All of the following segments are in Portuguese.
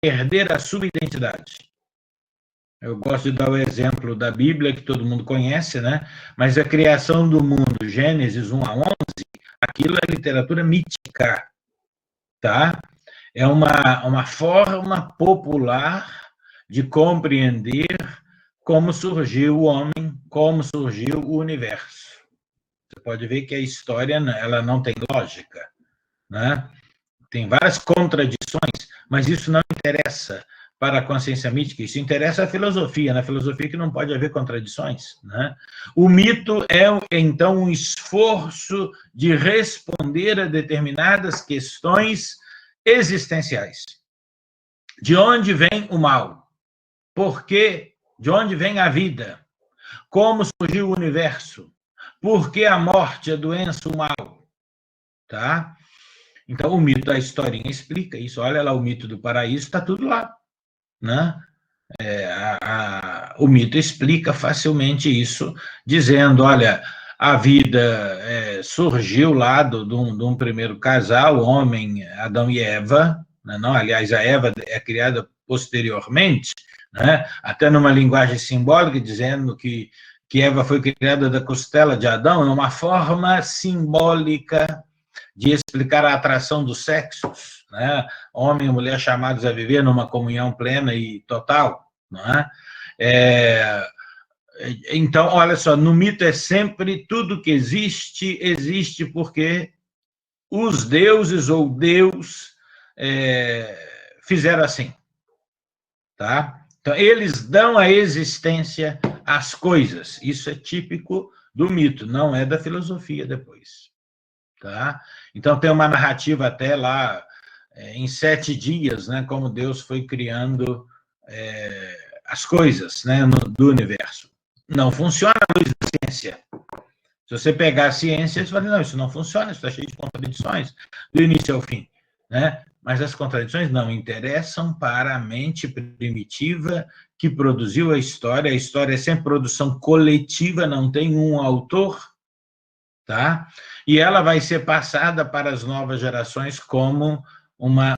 perder a sua identidade. Eu gosto de dar o exemplo da Bíblia, que todo mundo conhece, né? Mas a criação do mundo, Gênesis 1 a 11, aquilo é literatura mítica, tá? É uma forma popular de compreender como surgiu o homem, como surgiu o universo. Você pode ver que a história ela não tem lógica, né? Tem várias contradições, mas isso não interessa para a consciência mística, isso interessa à filosofia, na filosofia que não pode haver contradições, né? O mito é, então, um esforço de responder a determinadas questões existenciais. De onde vem o mal? Por quê? De onde vem a vida? Como surgiu o universo? Por que a morte, a doença, o mal? Tá? Então, o mito da historinha explica isso. Olha lá o mito do paraíso, está tudo lá, né? O mito explica facilmente isso, dizendo, olha, a vida surgiu lá de um primeiro casal, homem, Adão e Eva, né? Não, aliás, a Eva é criada posteriormente, né? Até numa linguagem simbólica, dizendo que Eva foi criada da costela de Adão, é uma forma simbólica de explicar a atração dos sexos, né? Homem e mulher chamados a viver numa comunhão plena e total, não é? Então, olha só, no mito é sempre tudo que existe, existe porque os deuses ou Deus fizeram assim, tá? Então, eles dão a existência às coisas. Isso é típico do mito, não é da filosofia depois. Tá? Então, tem uma narrativa até lá, em 7 dias, né, como Deus foi criando as coisas, né, do universo. Não funciona a luz da ciência. Se você pegar a ciência, você fala, não, isso não funciona, isso está cheio de contradições, do início ao fim. Né? Mas as contradições não interessam para a mente primitiva que produziu a história é sempre produção coletiva, não tem um autor, tá? E ela vai ser passada para as novas gerações como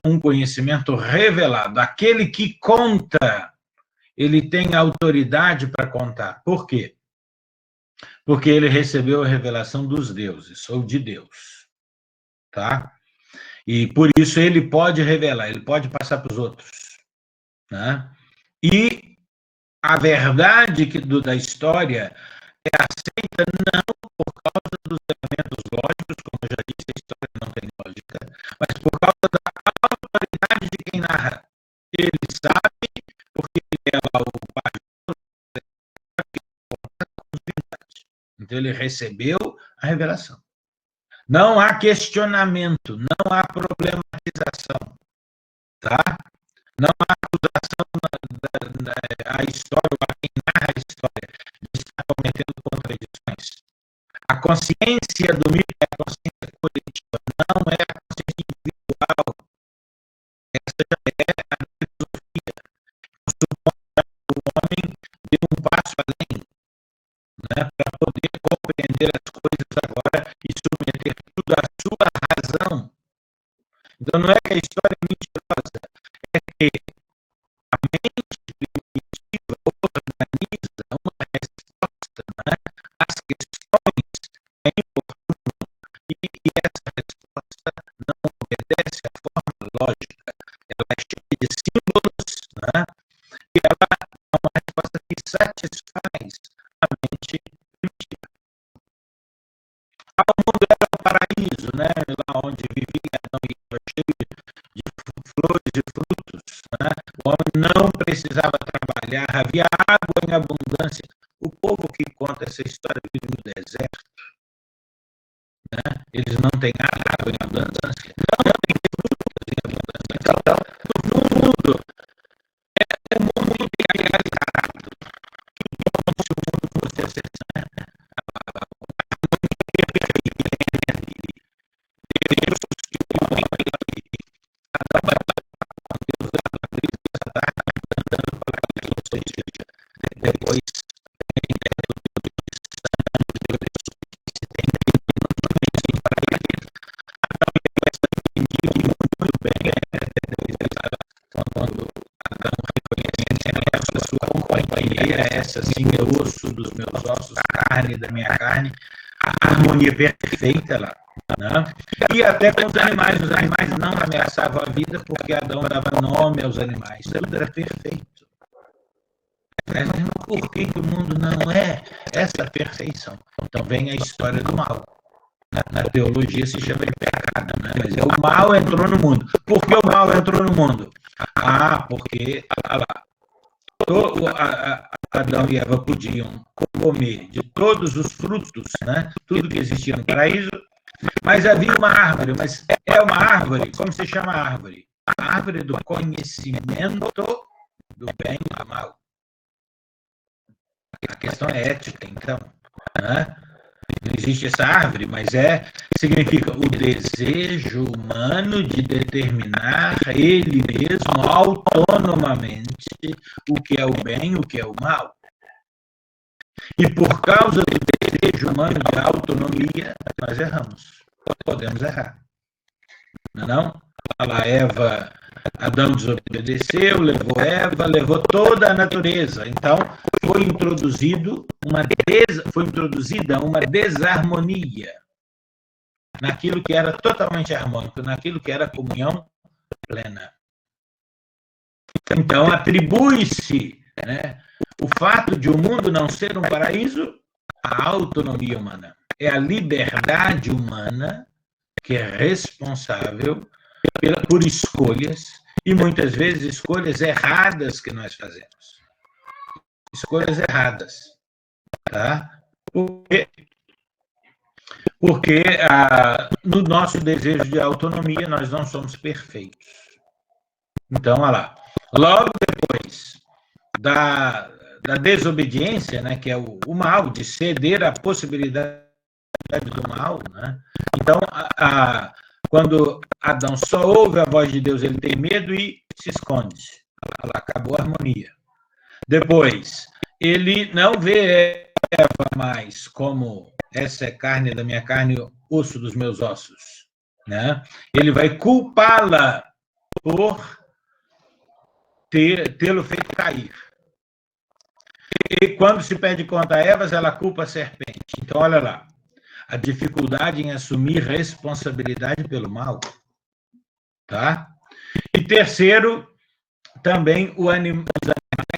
um conhecimento revelado. Aquele que conta, ele tem autoridade para contar. Por quê? Porque ele recebeu a revelação dos deuses, ou de Deus, tá? E por isso ele pode revelar, ele pode passar para os outros, né? E a verdade da história é aceita não por causa dos elementos lógicos, como eu já disse, a história não tem lógica, mas por causa da autoridade de quem narra. Ele sabe, porque ele é lá o pai, então ele recebeu a revelação. Não há questionamento, não há problematização, tá? Não há acusação a história, ou a quem narra a história, de estar cometendo contradições. A consciência do mito é a consciência coletiva, não é a consciência individual. Essa já é a filosofia. O homem deu um passo além, né, para poder compreender as coisas agora e submeter tudo à sua razão. Então, não é que a história é mentirosa, é que a mente primitiva organiza uma resposta, né, às questões que é importante, e essa resposta não obedece à forma lógica, ela é cheia de símbolos, né, e ela é uma resposta que satisfaz a mente primitiva. O mundo era o paraíso, né, lá onde vivia Adão e Eva, cheio de flores e frutos, né? O homem não precisava trabalhar, havia água em abundância. O povo que conta essa história vive no deserto, né? Eles não têm água em abundância, não têm frutas em abundância. Então, no mundo, é um mundo idealizado, como se o mundo fosse acessar, né? Depois DNA, essa sim é osso dos meus ossos, carne da minha carne, a harmonia perfeita lá. Né? E até com os animais não ameaçavam a vida porque Adão dava nome aos animais, tudo era perfeito. Mas por que o mundo não é essa perfeição? Então vem a história do mal. Na teologia se chama de pecado, né? Mas o mal entrou no mundo. Por que o mal entrou no mundo? Porque Adão e Eva podiam comer de todos os frutos, né? Tudo que existia no paraíso, mas havia uma árvore, mas é uma árvore, como se chama a árvore? A árvore do conhecimento do bem e do mal. A questão é ética, então, né? Não existe essa árvore, mas significa o desejo humano de determinar ele mesmo autonomamente o que é o bem e o que é o mal. E por causa do desejo humano de autonomia, nós erramos. Podemos errar. Não? Adão desobedeceu, levou toda a natureza. Então, foi introduzida uma desarmonia naquilo que era totalmente harmônico, naquilo que era comunhão plena. Então, atribui-se, né, o fato de o mundo não ser um paraíso à autonomia humana. É a liberdade humana que é responsável por escolhas, e muitas vezes escolhas erradas que nós fazemos. Escolhas erradas. Tá? Porque no nosso desejo de autonomia nós não somos perfeitos. Então, olha lá. Logo depois da desobediência, né, que é o mal, de ceder à possibilidade do mal, né? Então, quando Adão só ouve a voz de Deus, ele tem medo e se esconde. Acabou a harmonia. Depois, ele não vê Eva mais como essa é carne da minha carne, osso dos meus ossos. Né? Ele vai culpá-la por tê-lo feito cair. E quando se pede conta a Eva, ela culpa a serpente. Então, olha lá. A dificuldade em assumir responsabilidade pelo mal. Tá? E terceiro, também os animais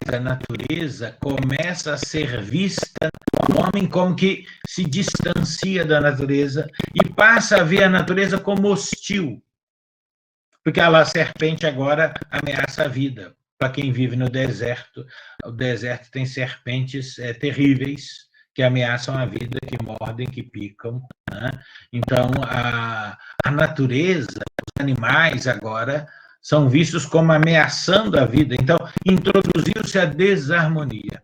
da natureza começa a ser vista o homem como que se distancia da natureza e passa a ver a natureza como hostil. Porque a serpente agora ameaça a vida. Para quem vive no deserto, o deserto tem serpentes terríveis que ameaçam a vida, que mordem, que picam. Né? Então, a natureza, os animais agora são vistos como ameaçando a vida. Então, introduziu-se a desarmonia,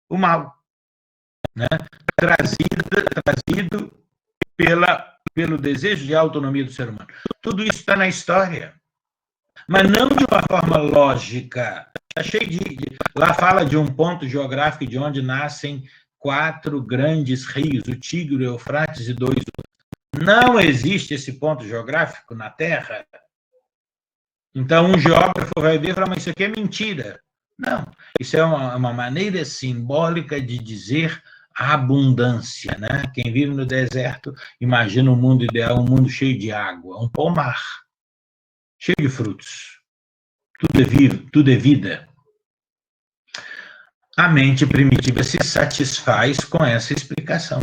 o mal, né? trazido pelo desejo de autonomia do ser humano. Tudo isso está na história, mas não de uma forma lógica. Está cheio lá fala de um ponto geográfico de onde nascem 4 grandes rios, o Tigre, o Eufrates e 2. Não existe esse ponto geográfico na Terra. Então, um geógrafo vai ver e falar, mas isso aqui é mentira. Não, isso é uma maneira simbólica de dizer a abundância, né? Quem vive no deserto imagina um mundo ideal, um mundo cheio de água, um pomar, cheio de frutos. Tudo é vivo, tudo é vida. A mente primitiva se satisfaz com essa explicação.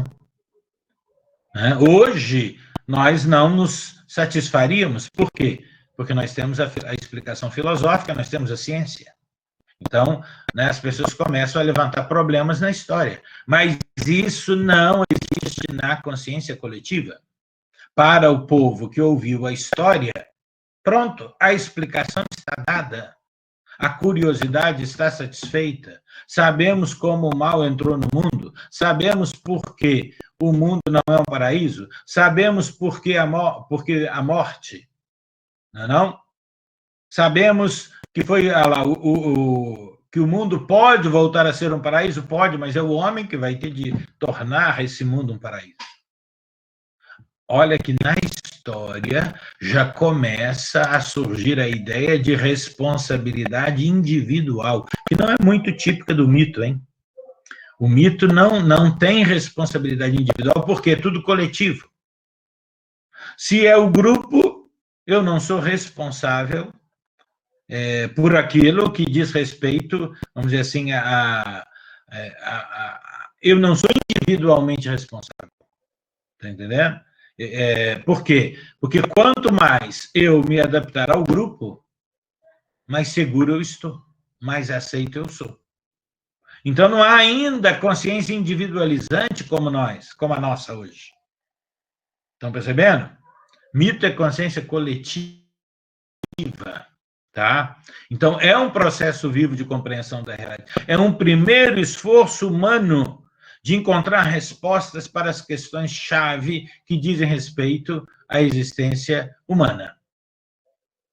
Né? Hoje, nós não nos satisfaríamos. Por quê? Porque nós temos a explicação filosófica, nós temos a ciência. Então, né, as pessoas começam a levantar problemas na história. Mas isso não existe na consciência coletiva. Para o povo que ouviu a história, pronto, a explicação está dada. A curiosidade está satisfeita. Sabemos como o mal entrou no mundo. Sabemos por que o mundo não é um paraíso. Sabemos por que a morte. Não? Sabemos que foi que o mundo pode voltar a ser um paraíso? Pode, mas é o homem que vai ter de tornar esse mundo um paraíso. Olha que na história já começa a surgir a ideia de responsabilidade individual, que não é muito típica do mito, hein? O mito não tem responsabilidade individual, porque é tudo coletivo. Se é o grupo, eu não sou responsável por aquilo que diz respeito, vamos dizer assim, eu não sou individualmente responsável. Está entendendo? Por quê? Porque quanto mais eu me adaptar ao grupo, mais seguro eu estou, mais aceito eu sou. Então, não há ainda consciência individualizante como a nossa hoje. Estão percebendo? Mito é consciência coletiva, tá? Então, é um processo vivo de compreensão da realidade. É um primeiro esforço humano de encontrar respostas para as questões-chave que dizem respeito à existência humana,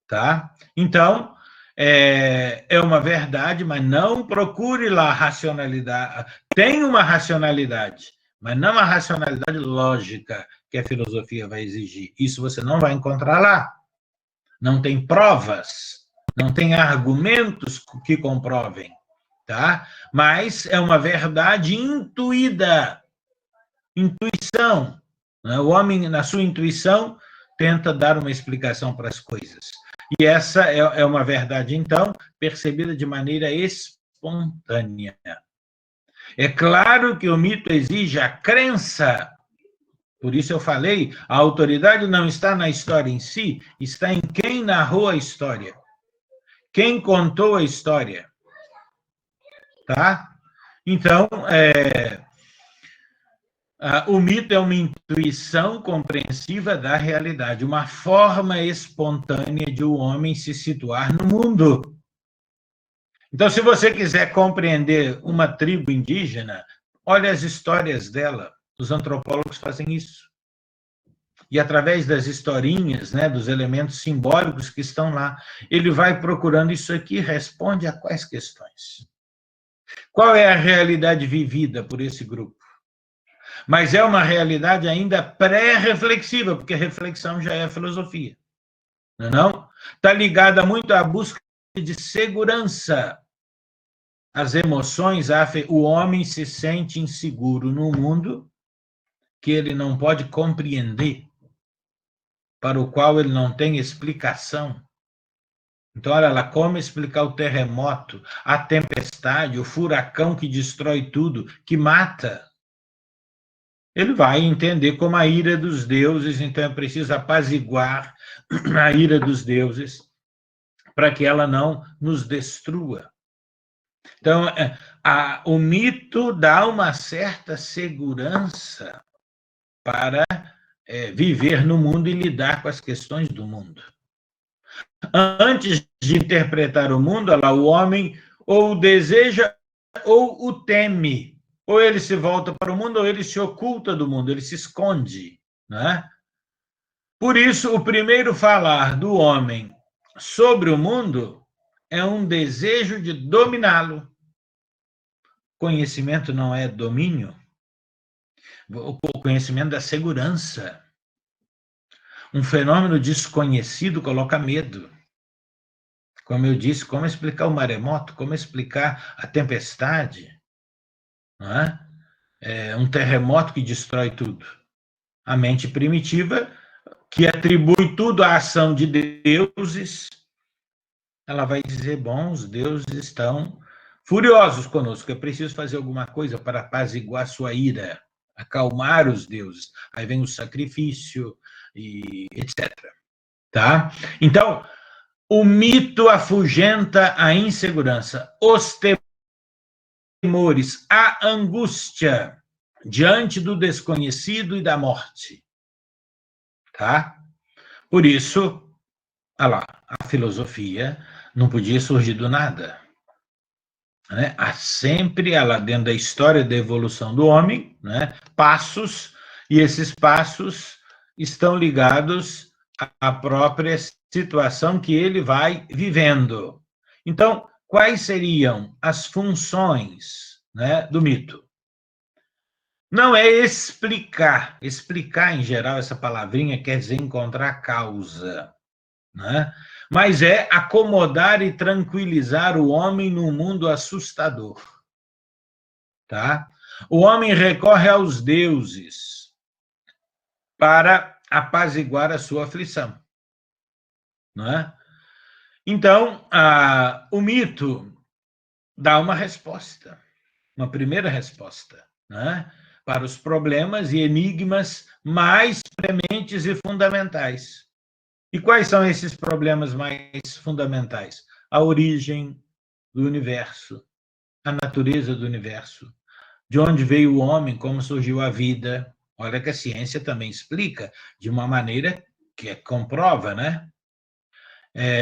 tá? Então, é uma verdade, mas não procure lá racionalidade. Tem uma racionalidade, mas não a racionalidade lógica que a filosofia vai exigir. Isso você não vai encontrar lá. Não tem provas, não tem argumentos que comprovem, tá? Mas é uma verdade intuída, intuição. Né? O homem, na sua intuição, tenta dar uma explicação para as coisas. E essa é uma verdade, então, percebida de maneira espontânea. É claro que o mito exige a crença. Por isso eu falei, a autoridade não está na história em si, está em quem narrou a história, quem contou a história, tá? Então, o mito é uma intuição compreensiva da realidade, uma forma espontânea de o homem se situar no mundo. Então, se você quiser compreender uma tribo indígena, olha as histórias dela. Os antropólogos fazem isso. E através das historinhas, né, dos elementos simbólicos que estão lá, ele vai procurando isso aqui, responde a quais questões. Qual é a realidade vivida por esse grupo? Mas é uma realidade ainda pré-reflexiva, porque reflexão já é filosofia. Não? Está ligada muito à busca de segurança. As emoções, o homem se sente inseguro no mundo que ele não pode compreender, para o qual ele não tem explicação. Então, olha lá, como explicar o terremoto, a tempestade, o furacão que destrói tudo, que mata? Ele vai entender como a ira dos deuses, então é preciso apaziguar a ira dos deuses para que ela não nos destrua. Então, o mito dá uma certa segurança para viver no mundo e lidar com as questões do mundo. Antes de interpretar o mundo, olha lá, o homem ou o deseja ou o teme. Ou ele se volta para o mundo, ou ele se oculta do mundo, ele se esconde, né? Por isso, o primeiro falar do homem sobre o mundo é um desejo de dominá-lo. Conhecimento não é domínio. O conhecimento da segurança. Um fenômeno desconhecido coloca medo. Como eu disse, como explicar o maremoto, como explicar a tempestade, não é? Um terremoto que destrói tudo. A mente primitiva, que atribui tudo à ação de deuses, ela vai dizer, bom, os deuses estão furiosos conosco, é preciso fazer alguma coisa para apaziguar sua ira, acalmar os deuses. Aí vem o sacrifício, e etc. Tá? Então, o mito afugenta a insegurança, os temores, a angústia diante do desconhecido e da morte. Tá? Por isso, olha lá, a filosofia não podia surgir do nada. Né? Há sempre, lá dentro da história da evolução do homem, né, passos, e esses passos estão ligados à própria situação que ele vai vivendo. Então, quais seriam as funções, né, do mito? Não é explicar. Explicar, em geral, essa palavrinha quer dizer encontrar causa, né? mas é acomodar e tranquilizar o homem num mundo assustador. Tá? O homem recorre aos deuses para apaziguar a sua aflição. Não é? Então, o mito dá uma resposta, uma primeira resposta, né, para os problemas e enigmas mais prementes e fundamentais. E quais são esses problemas mais fundamentais? A origem do universo, a natureza do universo, de onde veio o homem, como surgiu a vida. Olha que a ciência também explica de uma maneira que comprova, né?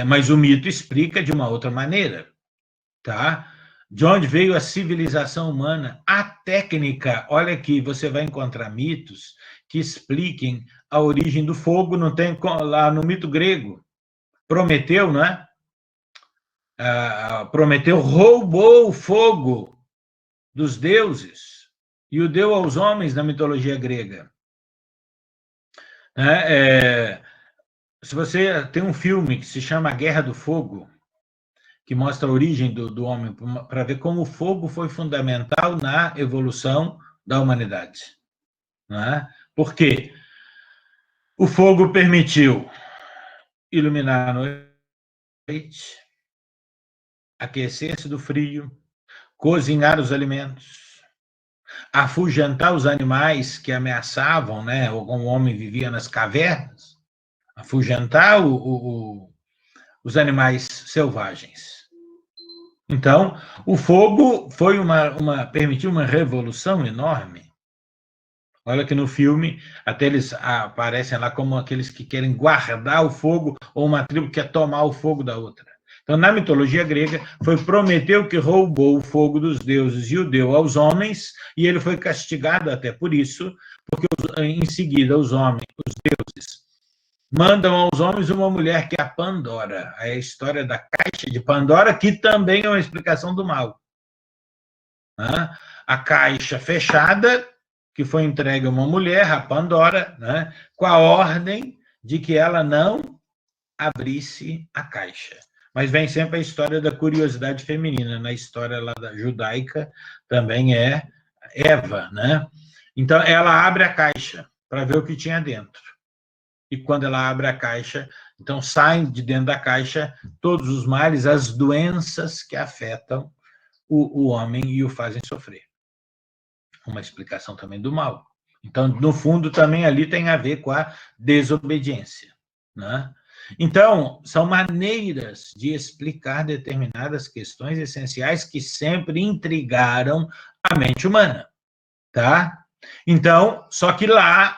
Mas o mito explica de uma outra maneira, tá? De onde veio a civilização humana, a técnica. Olha aqui, você vai encontrar mitos que expliquem a origem do fogo. Não tem lá no mito grego. Prometeu, né? Prometeu roubou o fogo dos deuses e o deu aos homens na mitologia grega. Se você tem um filme que se chama A Guerra do Fogo, que mostra a origem do homem, para ver como o fogo foi fundamental na evolução da humanidade. Não é? Por quê? O fogo permitiu iluminar a noite, aquecer-se do frio, cozinhar os alimentos, afugentar os animais que ameaçavam, né? Como o homem vivia nas cavernas, afugentar os animais selvagens. Então, o fogo foi permitiu uma revolução enorme. Olha que no filme, até eles aparecem lá como aqueles que querem guardar o fogo, ou uma tribo que quer tomar o fogo da outra. Então, na mitologia grega, foi Prometeu que roubou o fogo dos deuses e o deu aos homens, e ele foi castigado até por isso, porque em seguida os deuses, mandam aos homens uma mulher que é a Pandora. É a história da caixa de Pandora, que também é uma explicação do mal. A caixa fechada, que foi entregue a uma mulher, a Pandora, né, com a ordem de que ela não abrisse a caixa. Mas vem sempre a história da curiosidade feminina. Na história lá da judaica também é Eva, né? Então, ela abre a caixa para ver o que tinha dentro. E quando ela abre a caixa, então saem de dentro da caixa todos os males, as doenças que afetam o homem e o fazem sofrer. Uma explicação também do mal. Então, no fundo, também ali tem a ver com a desobediência, né? Então, são maneiras de explicar determinadas questões essenciais que sempre intrigaram a mente humana, tá? Então, só que lá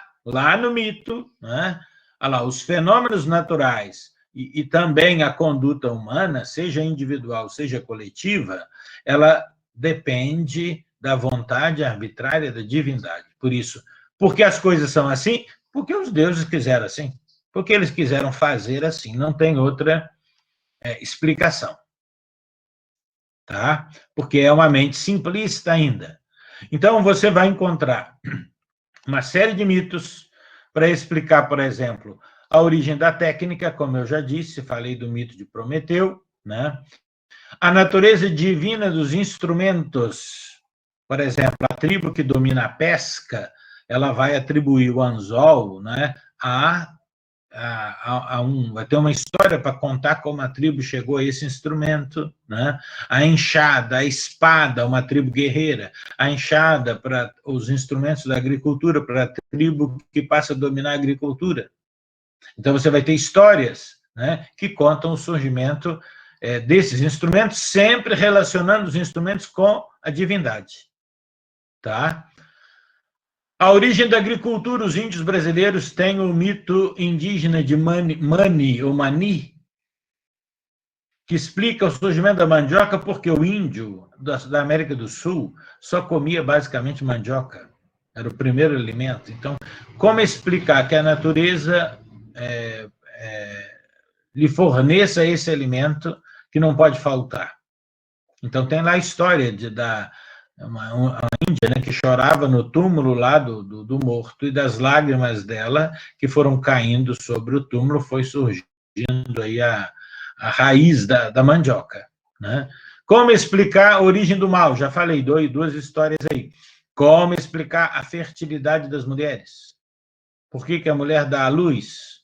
no mito, né? Olha lá, os fenômenos naturais e também a conduta humana, seja individual, seja coletiva, ela depende da vontade arbitrária da divindade. Por isso, por que as coisas são assim? Porque os deuses quiseram assim. Porque eles quiseram fazer assim. Não tem outra explicação. Tá? Porque é uma mente simplista ainda. Então, você vai encontrar uma série de mitos para explicar, por exemplo, a origem da técnica, como eu já disse, falei do mito de Prometeu, né? A natureza divina dos instrumentos. Por exemplo, a tribo que domina a pesca, ela vai atribuir o anzol, né, vai ter uma história para contar como a tribo chegou a esse instrumento, né? A enxada, a espada, uma tribo guerreira, a enxada para os instrumentos da agricultura, para a tribo que passa a dominar a agricultura. Então, você vai ter histórias, né, que contam o surgimento desses instrumentos, sempre relacionando os instrumentos com a divindade. Tá? A origem da agricultura, os índios brasileiros têm o mito indígena de Mani, ou Mani, que explica o surgimento da mandioca, porque o índio da América do Sul só comia basicamente mandioca. Era o primeiro alimento. Então, como explicar que a natureza lhe forneça esse alimento que não pode faltar? Então, tem lá a história uma índia, né, que chorava no túmulo lá do morto, e das lágrimas dela que foram caindo sobre o túmulo foi surgindo aí a a raiz da mandioca, né? Como explicar a origem do mal? Já falei, duas histórias aí. Como explicar a fertilidade das mulheres? Por que a mulher dá à luz?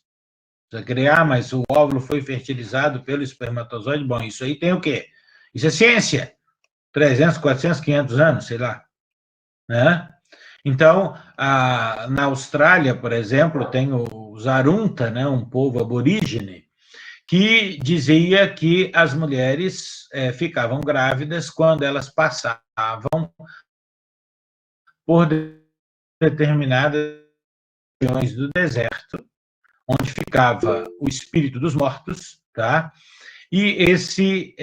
Precisa criar, mas o óvulo foi fertilizado pelo espermatozoide. Bom, isso aí tem o quê? Isso é ciência. 300, 400, 500 anos, sei lá. Né? Então, na Austrália, por exemplo, tem os Arunta, né, um povo aborígene, que dizia que as mulheres ficavam grávidas quando elas passavam por determinadas regiões do deserto, onde ficava o espírito dos mortos, tá? E esse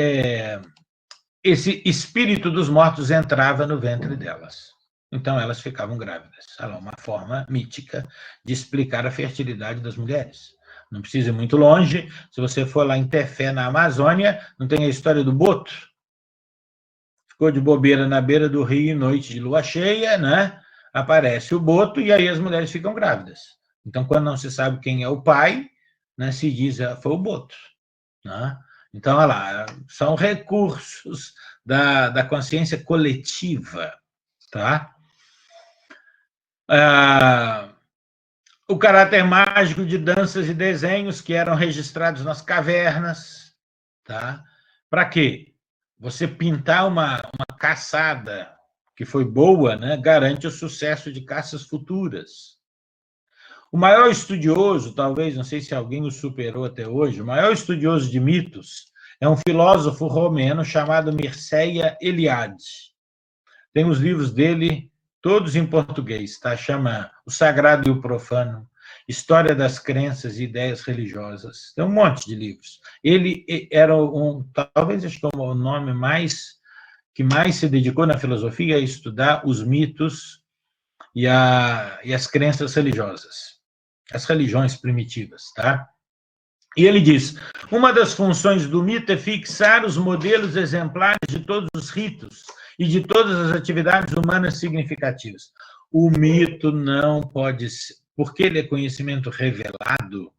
espírito dos mortos entrava no ventre delas. Então, elas ficavam grávidas. É uma forma mítica de explicar a fertilidade das mulheres. Não precisa ir muito longe. Se você for lá em Tefé, na Amazônia, não tem a história do boto? Ficou de bobeira na beira do rio, noite de lua cheia, né? Aparece o boto e aí as mulheres ficam grávidas. Então, quando não se sabe quem é o pai, né, se diz foi o boto. Né? Então, olha lá, são recursos da consciência coletiva, tá? O caráter mágico de danças e desenhos que eram registrados nas cavernas, tá? Para quê? Você pintar uma caçada que foi boa, né, garante o sucesso de caças futuras. O maior estudioso, talvez, não sei se alguém o superou até hoje, o maior estudioso de mitos é um filósofo romeno chamado Mircea Eliade. Tem os livros dele todos em português, tá? Chama O Sagrado e o Profano, História das Crenças e Ideias Religiosas. Tem um monte de livros. Ele era talvez acho que o nome que mais se dedicou na filosofia a estudar os mitos e as crenças religiosas, as religiões primitivas, tá? E ele diz: uma das funções do mito é fixar os modelos exemplares de todos os ritos e de todas as atividades humanas significativas. O mito não pode ser, porque ele é conhecimento revelado,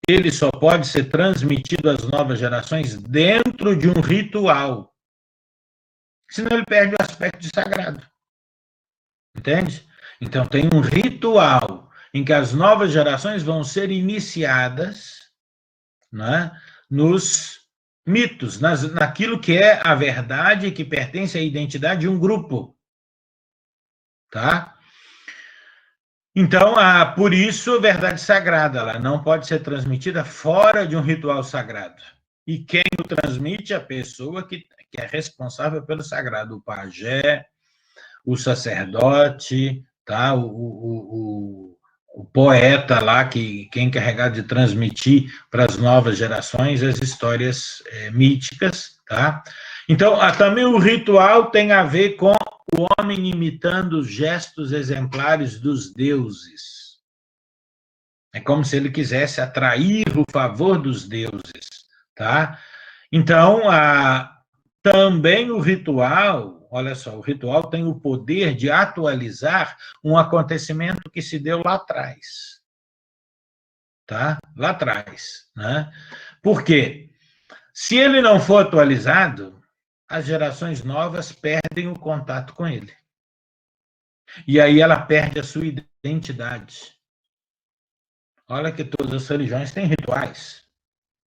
ele só pode ser transmitido às novas gerações dentro de um ritual. Senão ele perde o aspecto de sagrado. Entende? Então tem um ritual em que as novas gerações vão ser iniciadas, né, nos mitos, naquilo que é a verdade que pertence à identidade de um grupo. Tá? Então, por isso, a verdade sagrada ela não pode ser transmitida fora de um ritual sagrado. E quem o transmite é a pessoa que é responsável pelo sagrado, o pajé, o sacerdote, tá? o poeta lá, que é encarregado de transmitir para as novas gerações as histórias míticas. Tá? Então, também o ritual tem a ver com o homem imitando os gestos exemplares dos deuses. É como se ele quisesse atrair o favor dos deuses. Tá? Então, também o ritual, olha só, o ritual tem o poder de atualizar um acontecimento que se deu lá atrás. Tá? Lá atrás. Né? Por quê? Se ele não for atualizado, as gerações novas perdem o contato com ele. E aí ela perde a sua identidade. Olha que todas as religiões têm rituais.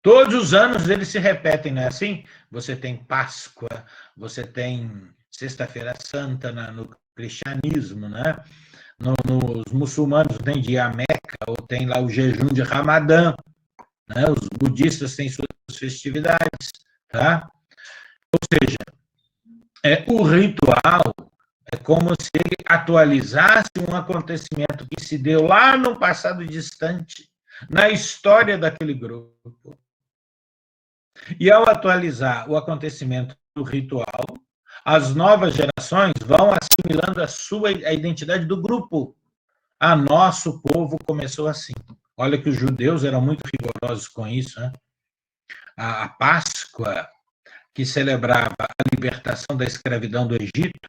Todos os anos eles se repetem, não é assim? Você tem Páscoa, você tem Sexta-feira Santa no cristianismo, né? Nos muçulmanos tem dia a Meca, ou tem lá o jejum de Ramadã, né? Os budistas têm suas festividades, tá? Ou seja, o ritual é como se ele atualizasse um acontecimento que se deu lá no passado distante, na história daquele grupo. E ao atualizar o acontecimento do ritual, as novas gerações vão assimilando a identidade do grupo. Nosso povo começou assim. Olha que os judeus eram muito rigorosos com isso, né? A Páscoa, que celebrava a libertação da escravidão do Egito,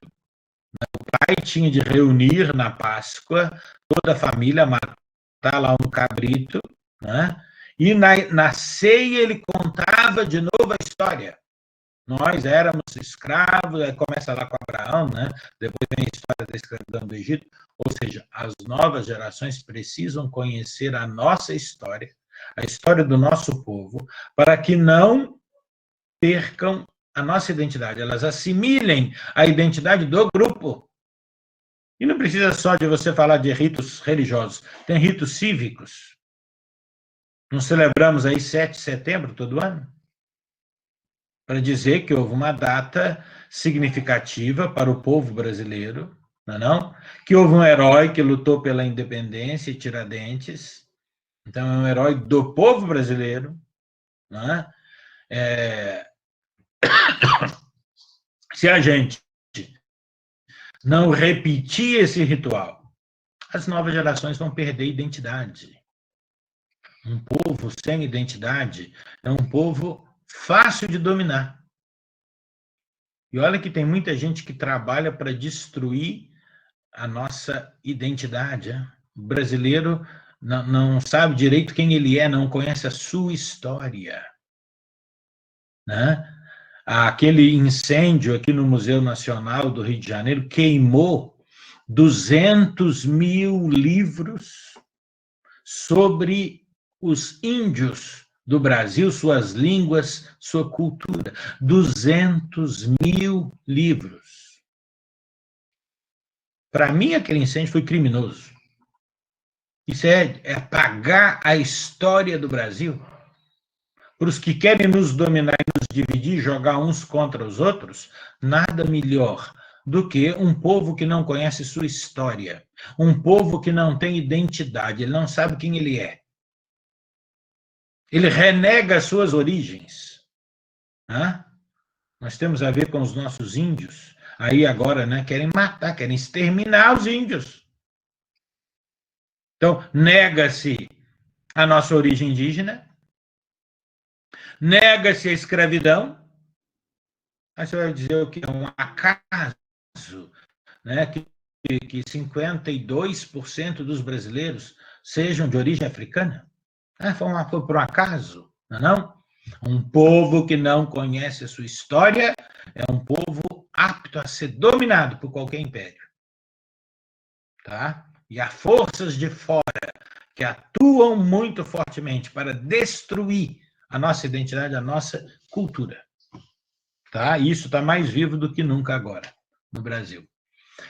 o pai tinha de reunir na Páscoa toda a família, matar lá um cabrito, né? E na ceia ele contava de novo a história. Nós éramos escravos, aí começa lá com Abraão, né? Depois vem a história da escravidão do Egito. Ou seja, as novas gerações precisam conhecer a nossa história, a história do nosso povo, para que não percam a nossa identidade, elas assimilem a identidade do grupo. E não precisa só de você falar de ritos religiosos, tem ritos cívicos. Não celebramos aí 7 de setembro todo ano? Para dizer que houve uma data significativa para o povo brasileiro, não? Que houve um herói que lutou pela independência, Tiradentes. Então, é um herói do povo brasileiro. Não é? Se a gente não repetir esse ritual, as novas gerações vão perder identidade. Um povo sem identidade é um povo fácil de dominar. E olha que tem muita gente que trabalha para destruir a nossa identidade. O brasileiro não sabe direito quem ele é, não conhece a sua história. Né? Aquele incêndio aqui no Museu Nacional do Rio de Janeiro queimou 200 mil livros sobre os índios do Brasil, suas línguas, sua cultura. 200 mil livros. Para mim, aquele incêndio foi criminoso. Isso é apagar a história do Brasil. Para os que querem nos dominar e nos dividir, jogar uns contra os outros, nada melhor do que um povo que não conhece sua história, um povo que não tem identidade, ele não sabe quem ele é. Ele renega as suas origens. Nós temos a ver com os nossos índios. Aí agora, né, querem matar, querem exterminar os índios. Então, nega-se a nossa origem indígena, nega-se a escravidão. Aí você vai dizer o que é um acaso, né, que 52% dos brasileiros sejam de origem africana? Foi por um acaso, não? Um povo que não conhece a sua história é um povo apto a ser dominado por qualquer império. Tá? E há forças de fora que atuam muito fortemente para destruir a nossa identidade, a nossa cultura. Tá? E isso está mais vivo do que nunca agora, no Brasil.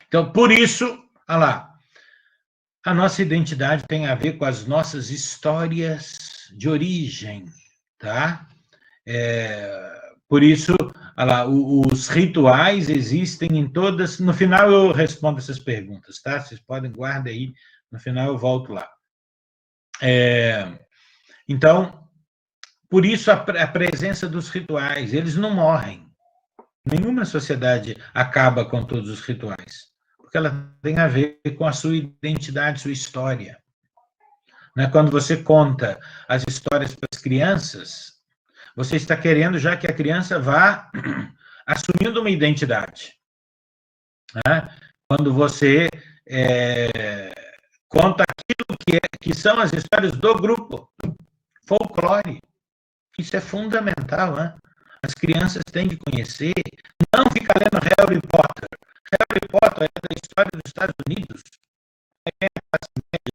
Então, por isso, olha lá, a nossa identidade tem a ver com as nossas histórias de origem, tá? Por isso, olha lá, os rituais existem em todas... No final eu respondo essas perguntas, tá? Vocês podem, guardar aí, no final eu volto lá. Então, por isso a presença dos rituais, eles não morrem. Nenhuma sociedade acaba com todos os rituais, porque ela tem a ver com a sua identidade, sua história. Quando você conta as histórias para as crianças, você está querendo já que a criança vá assumindo uma identidade. Quando você conta aquilo que são as histórias do grupo, folclore, isso é fundamental, né? As crianças têm de conhecer, não ficar lendo Harry Potter. Harry Potter é da história dos Estados Unidos. É a classe média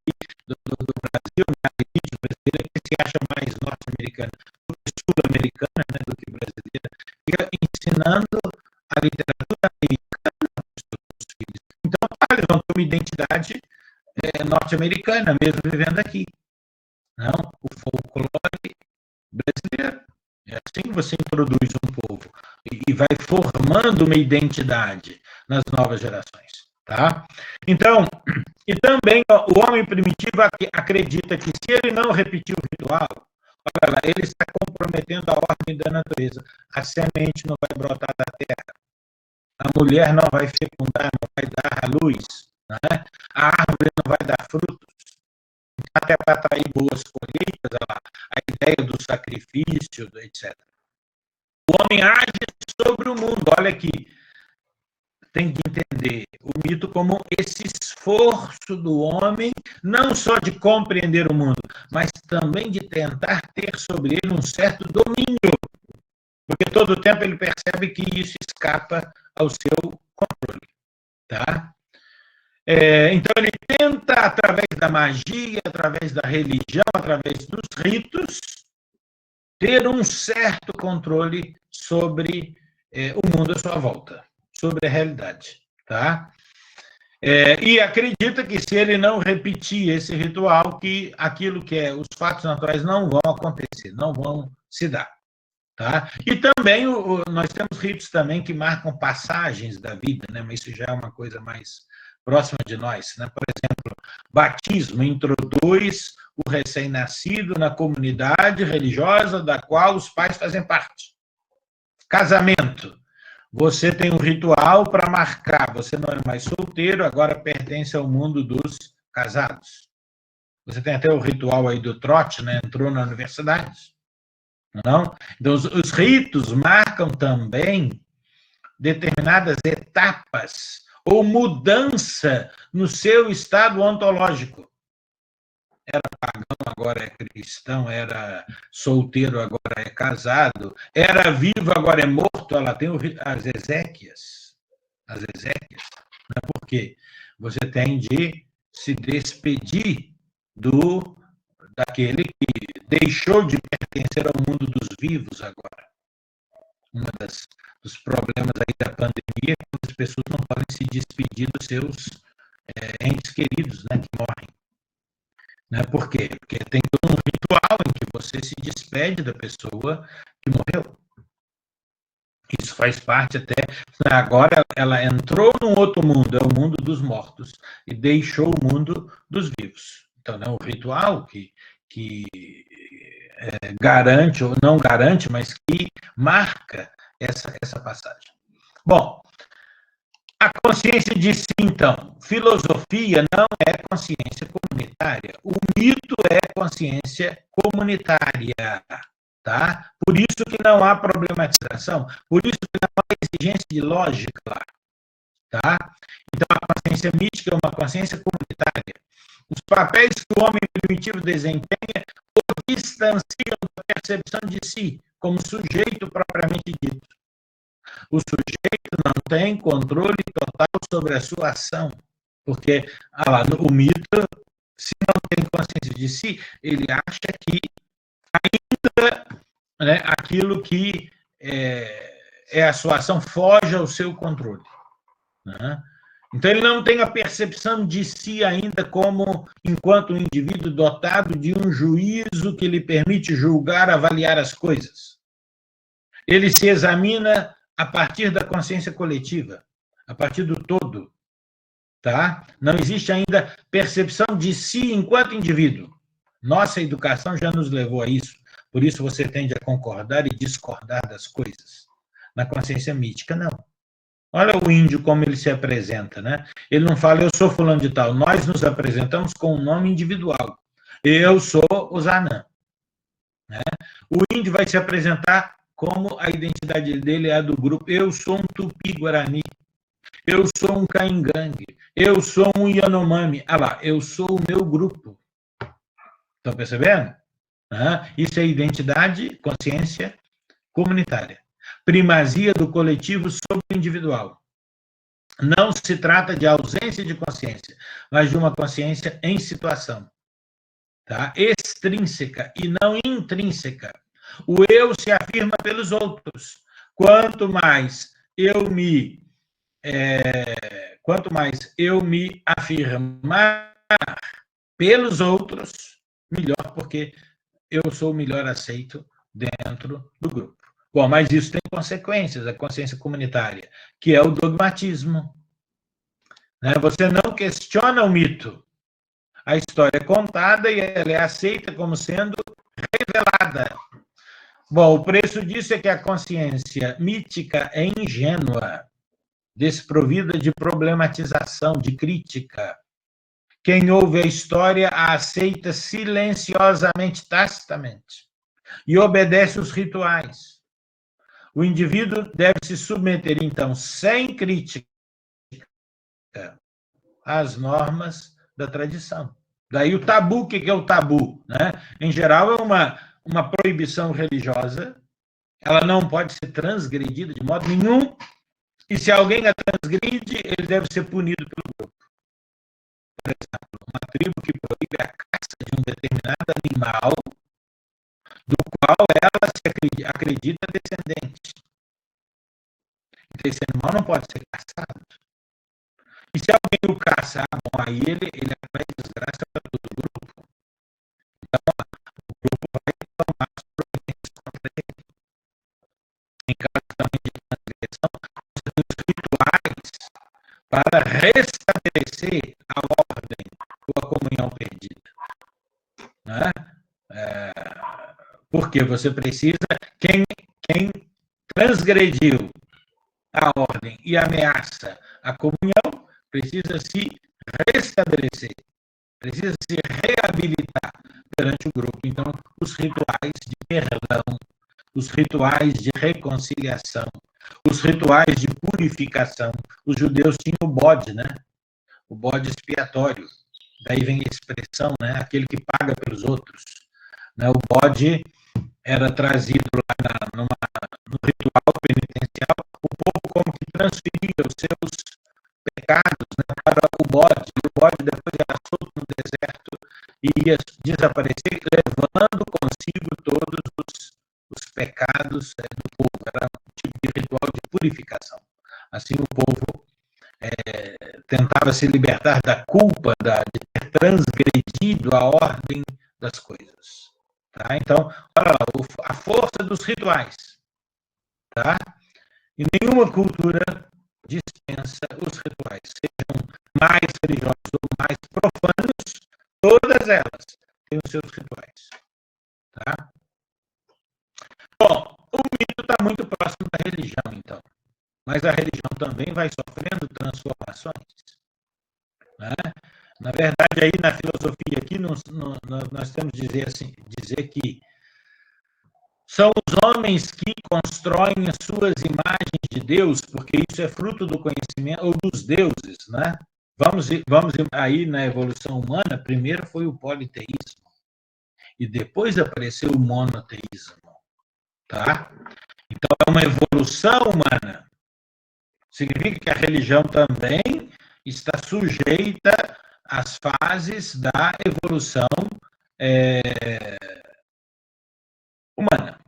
do Brasil, a elite brasileira, que se acha mais norte-americana do que sul-americana, né, do que brasileira, fica ensinando a literatura americana para os seus filhos. Então, eles vão ter uma identidade norte-americana, mesmo vivendo aqui. Não, o folclore brasileiro. É assim que você introduz um povo e vai formando uma identidade nas novas gerações, tá? Então, e também o homem primitivo acredita que se ele não repetir o ritual, olha lá, ele está comprometendo a ordem da natureza. A semente não vai brotar da terra, a mulher não vai fecundar, não vai dar a luz, né? A árvore não vai dar frutos. Até para atrair boas colheitas, a ideia do sacrifício, etc. O homem age sobre o mundo. Olha aqui, tem que entender o mito como esse esforço do homem, não só de compreender o mundo, mas também de tentar ter sobre ele um certo domínio, porque todo o tempo ele percebe que isso escapa ao seu controle, tá? Então ele tenta, através da magia, através da religião, através dos ritos, ter um certo controle sobre o mundo à sua volta, sobre a realidade, tá? E acredita que se ele não repetir esse ritual, que aquilo que os fatos naturais não vão acontecer, não vão se dar, tá? E também nós temos ritos também que marcam passagens da vida, né? Mas isso já é uma coisa mais próxima de nós, né? Por exemplo, batismo introduz o recém-nascido na comunidade religiosa da qual os pais fazem parte. Casamento. Você tem um ritual para marcar, você não é mais solteiro, agora pertence ao mundo dos casados. Você tem até o ritual aí do trote, né? Entrou na universidade. Não? Então, os ritos marcam também determinadas etapas ou mudança no seu estado ontológico. Era pagão, agora é cristão, era solteiro, agora é casado, era vivo, agora é morto. Ela tem as exéquias. As exéquias. Né? Por quê? Você tem de se despedir daquele que deixou de pertencer ao mundo dos vivos agora. Um dos problemas aí da pandemia é que as pessoas não podem se despedir dos seus entes queridos, né, que morrem. Né? Por quê? Porque tem todo um ritual em que você se despede da pessoa que morreu. Isso faz parte até... Agora ela entrou num outro mundo, é o mundo dos mortos, e deixou o mundo dos vivos. Então, é um ritual que garante, ou não garante, mas que marca essa passagem. Bom, a consciência de si, então, filosofia não é consciência comunitária. O mito é consciência comunitária, tá? Por isso que não há problematização, por isso que não há exigência de lógica lá, tá? Então, a consciência mística é uma consciência comunitária. Os papéis que o homem primitivo desempenha o distanciam da percepção de si como sujeito propriamente dito. O sujeito não tem controle total sobre a sua ação, porque o mito, se não tem consciência de si, ele acha que ainda, né, aquilo que é a sua ação foge ao seu controle. Né? Então, ele não tem a percepção de si ainda como, enquanto um indivíduo dotado de um juízo que lhe permite julgar, avaliar as coisas. Ele se examina a partir da consciência coletiva, a partir do todo, tá? Não existe ainda percepção de si enquanto indivíduo. Nossa educação já nos levou a isso, por isso você tende a concordar e discordar das coisas. Na consciência mística, não. Olha o índio como ele se apresenta, né? Ele não fala, eu sou fulano de tal, nós nos apresentamos com um nome individual. Eu sou o Zanã. Né? O índio vai se apresentar como a identidade dele é a do grupo. Eu sou um Tupi-Guarani, eu sou um Caingangue, eu sou um Yanomami. Ah lá, eu sou o meu grupo. Estão percebendo? Isso é identidade, consciência comunitária. Primazia do coletivo sobre o individual. Não se trata de ausência de consciência, mas de uma consciência em situação. Tá? Extrínseca e não intrínseca. O eu se afirma pelos outros. Quanto mais eu me afirmar pelos outros, melhor, porque eu sou o melhor aceito dentro do grupo. Bom, mas isso tem consequências, a consciência comunitária, que é o dogmatismo. Né? Você não questiona o mito. A história é contada e ela é aceita como sendo revelada. Bom, o preço disso é que a consciência mítica é ingênua, desprovida de problematização, de crítica. Quem ouve a história a aceita silenciosamente, tacitamente, e obedece os rituais. O indivíduo deve se submeter, então, sem crítica, às normas da tradição. Daí o tabu, o que é o tabu? Né? Em geral, é uma proibição religiosa, ela não pode ser transgredida de modo nenhum, e se alguém a transgride, ele deve ser punido pelo grupo. Por exemplo, uma tribo que proíbe a caça de um determinado animal, do qual ela se acredita descendente. Então, esse animal não pode ser caçado. E se alguém o caçar, bom, aí ele atrai desgraça para todo o grupo. Então, o grupo vai tomar as providências contra ele. Em caso também de transgressão, os rituais para restabelecer a ordem ou a comunhão perdida. Né? Porque você precisa, quem transgrediu a ordem e ameaça a comunhão, precisa se restabelecer, precisa se reabilitar perante o grupo. Então, os rituais de perdão, os rituais de reconciliação, os rituais de purificação. Os judeus tinham o bode, né? O bode expiatório. Daí vem a expressão, né? Aquele que paga pelos outros. Né? O bode era trazido lá no ritual penitencial, o povo como que transferia os seus pecados, né, para o bode. E o bode depois era solto no deserto e ia desaparecer, levando consigo todos os pecados do povo. Era um tipo de ritual de purificação. Assim o povo tentava se libertar da culpa de ter transgredido a ordem das coisas. Tá? Então, olha lá, a força dos rituais. Tá? E nenhuma cultura dispensa os rituais, sejam mais religiosos ou mais profanos, todas elas têm os seus rituais. Tá? Bom, o mito está muito próximo da religião, então. Mas a religião também vai sofrendo transformações. Né? Na verdade, aí na filosofia aqui, nós temos que dizer que são os homens que constroem as suas imagens de Deus, porque isso é fruto do conhecimento, ou dos deuses, né? Vamos aí na evolução humana, primeiro foi o politeísmo, e depois apareceu o monoteísmo, tá? Então, é uma evolução humana. Significa que a religião também está sujeita às fases da evolução humana,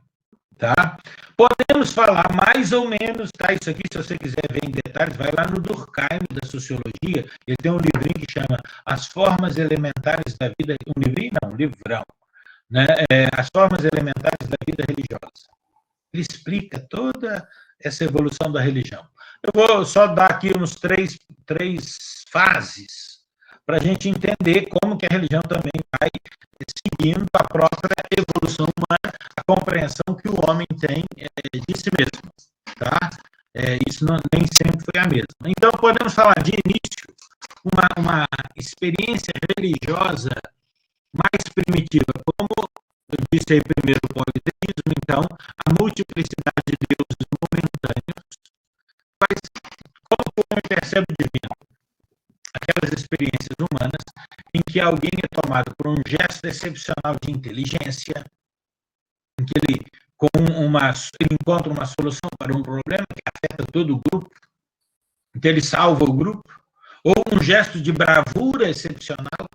tá? Podemos falar mais ou menos, tá? Isso aqui, se você quiser ver em detalhes, vai lá no Durkheim da Sociologia, ele tem um livrinho que chama As Formas Elementares da Vida, um livrinho não, um livrão, né? As Formas Elementares da Vida Religiosa. Ele explica toda essa evolução da religião. Eu vou só dar aqui uns três fases para a gente entender como que a religião também vai seguindo a própria evolução humana, a compreensão que o homem tem de si mesmo, tá? Isso nem sempre foi a mesma. Então, podemos falar de início uma experiência religiosa mais primitiva, como eu disse aí primeiro o politeísmo, então, a multiplicidade de deuses momentâneos, mas como o homem percebe o divino? Aquelas experiências humanas em que alguém é tomado por um gesto excepcional de inteligência, em que ele encontra uma solução para um problema que afeta todo o grupo, em que ele salva o grupo, ou um gesto de bravura excepcional,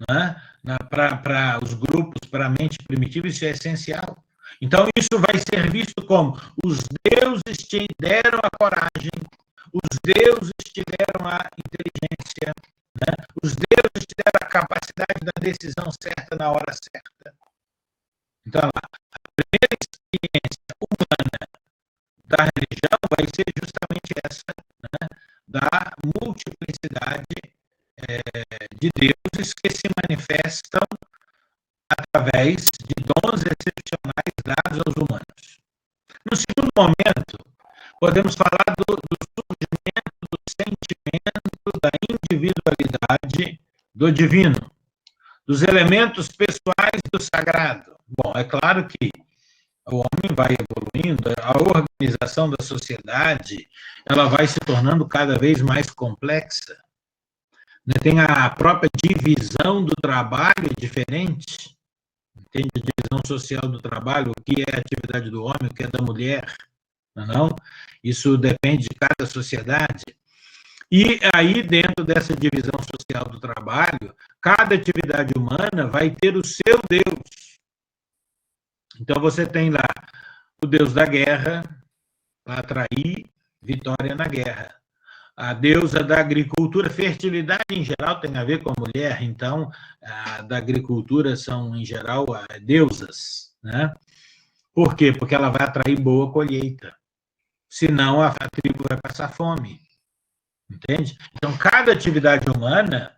né? Para os grupos, para a mente primitiva, isso é essencial. Então, isso vai ser visto como os deuses te deram a coragem, os deuses te deram a inteligência, né? Os deuses te deram a capacidade da decisão certa na hora certa. Então, a primeira experiência humana da religião vai ser justamente essa, né? Da multiplicidade de deuses que se manifestam através de dons excepcionais dados aos humanos. No segundo momento, podemos falar do surgimento do sentimento da individualidade do divino, dos elementos pessoais do sagrado. Bom, é claro que O homem vai evoluindo, a organização da sociedade, ela vai se tornando cada vez mais complexa. Tem a própria divisão do trabalho diferente, entende? A divisão social do trabalho, o que é a atividade do homem, o que é da mulher, não? Isso depende de cada sociedade. E aí, dentro dessa divisão social do trabalho, cada atividade humana vai ter o seu Deus. Então, você tem lá o Deus da guerra, para atrair vitória na guerra. A deusa da agricultura, fertilidade em geral tem a ver com a mulher, então, a da agricultura são, em geral, deusas, né? Por quê? Porque ela vai atrair boa colheita. Senão, a tribo vai passar fome. Entende? Então, cada atividade humana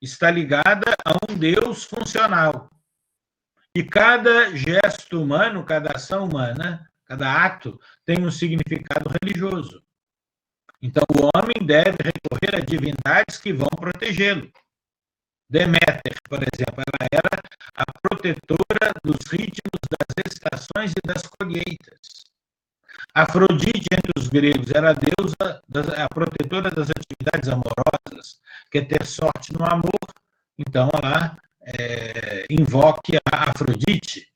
está ligada a um Deus funcional. E cada gesto humano, cada ação humana, cada ato, tem um significado religioso. Então, o homem deve recorrer a divindades que vão protegê-lo. Deméter, por exemplo, ela era a protetora dos ritmos das estações e das colheitas. Afrodite, entre os gregos, era a deusa, a protetora das atividades amorosas, que é ter sorte no amor. Então, ela invoque a Afrodite.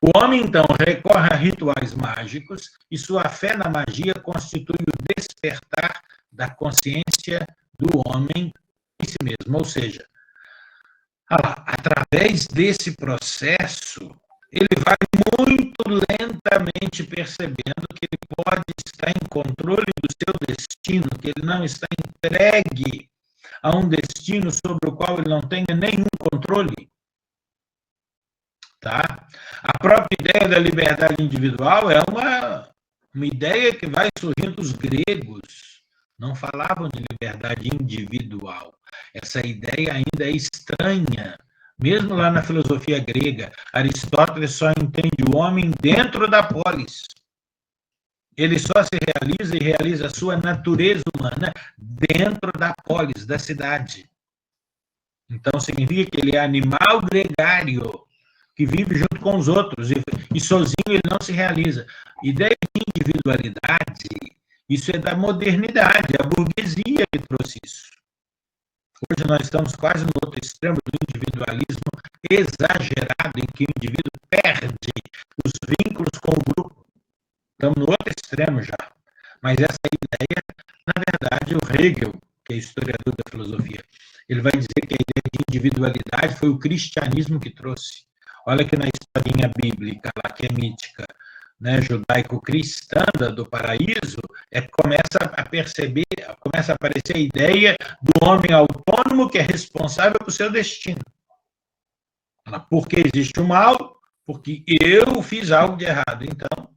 O homem, então, recorre a rituais mágicos e sua fé na magia constitui o despertar da consciência do homem em si mesmo. Ou seja, através desse processo, ele vai muito lentamente percebendo que ele pode estar em controle do seu destino, que ele não está entregue a um destino sobre o qual ele não tenha nenhum controle. Tá? A própria ideia da liberdade individual é uma ideia que vai surgindo dos gregos. Não falavam de liberdade individual. Essa ideia ainda é estranha. Mesmo lá na filosofia grega, Aristóteles só entende o homem dentro da polis. Ele só se realiza e realiza a sua natureza humana dentro da polis, da cidade. Então, significa que ele é animal gregário, que vive junto com os outros, e sozinho ele não se realiza. Ideia de individualidade, isso é da modernidade, a burguesia que trouxe isso. Hoje nós estamos quase no outro extremo do individualismo exagerado, em que o indivíduo perde os vínculos com o grupo. Estamos no outro extremo já. Mas essa ideia, na verdade, o Hegel, que é historiador da filosofia, ele vai dizer que a ideia de individualidade foi o cristianismo que trouxe. Olha que na historinha bíblica, lá que é mítica, né, judaico-cristã do paraíso, começa a perceber, começa a aparecer a ideia do homem autônomo que é responsável pelo seu destino. Porque existe o mal, porque eu fiz algo de errado, então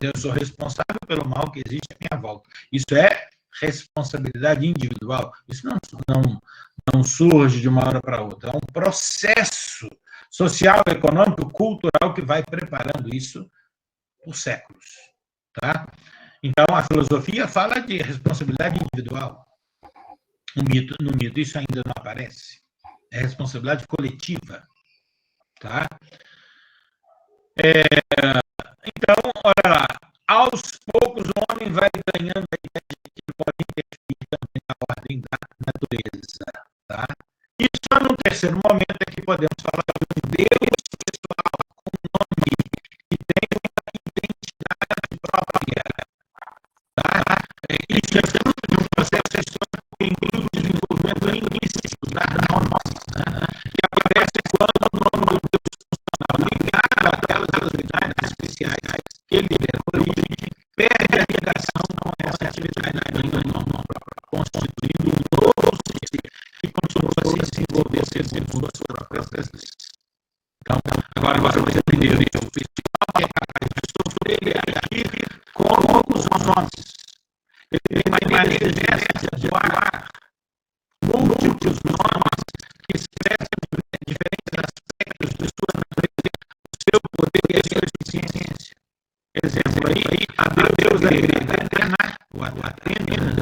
eu sou responsável pelo mal que existe à minha volta. Isso é responsabilidade individual. Isso não surge de uma hora para outra. É um processo social, econômico, cultural que vai preparando isso por séculos. Tá? Então, a filosofia fala de responsabilidade individual. No mito isso ainda não aparece. É responsabilidade coletiva. Tá? Então, olha lá, aos poucos o homem vai ganhando a ideia de que ele pode interferir também na ordem da natureza. Tá? E só num terceiro momento é que podemos falar de Deus pessoal, com um nome que tem uma identidade própria. Tá? Isso é fruto de um processo histórico que inclui o desenvolvimento linguístico da gnosis, né? Que aparece quando o nome do Deus funcional ligado àquelas unidades especiais que ele deu origem, perde a ligação com essa atividade constituindo um novo sistema que continua a se desenvolver segundo as suas próprias leis. Então, agora você entendeu isso. O principal que é capaz de sofrer e agir como os homens. Ele tem maneira diversa de atuar, múltiplos nomes que expressam diferentes aspectos de sua natureza, do seu poder e a sua eficiência. Exemplo aí, a Deus da grega Atena, ou Atenas,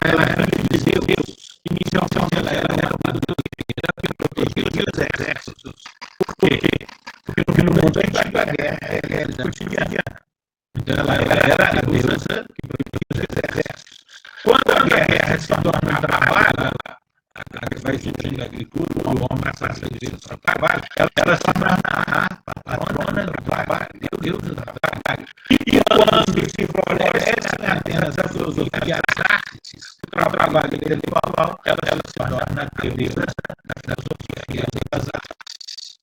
ela era filha de Deus. Inicialmente ela era uma guerreira que protegia os exércitos. Por quê? Porque no mundo antigo a guerra cotidiana. Então, ela era a deusa que protegia os exércitos. Quando a guerra se torna um trabalho, a que vai surgir da agricultura, o homem passa a fazer o seu trabalho, ela se torna a patrona do trabalho, deusa do trabalho. E quando se floresce apenas a filosofia e as artes, o trabalho intelectual, ela se torna a deusa da filosofia e das artes.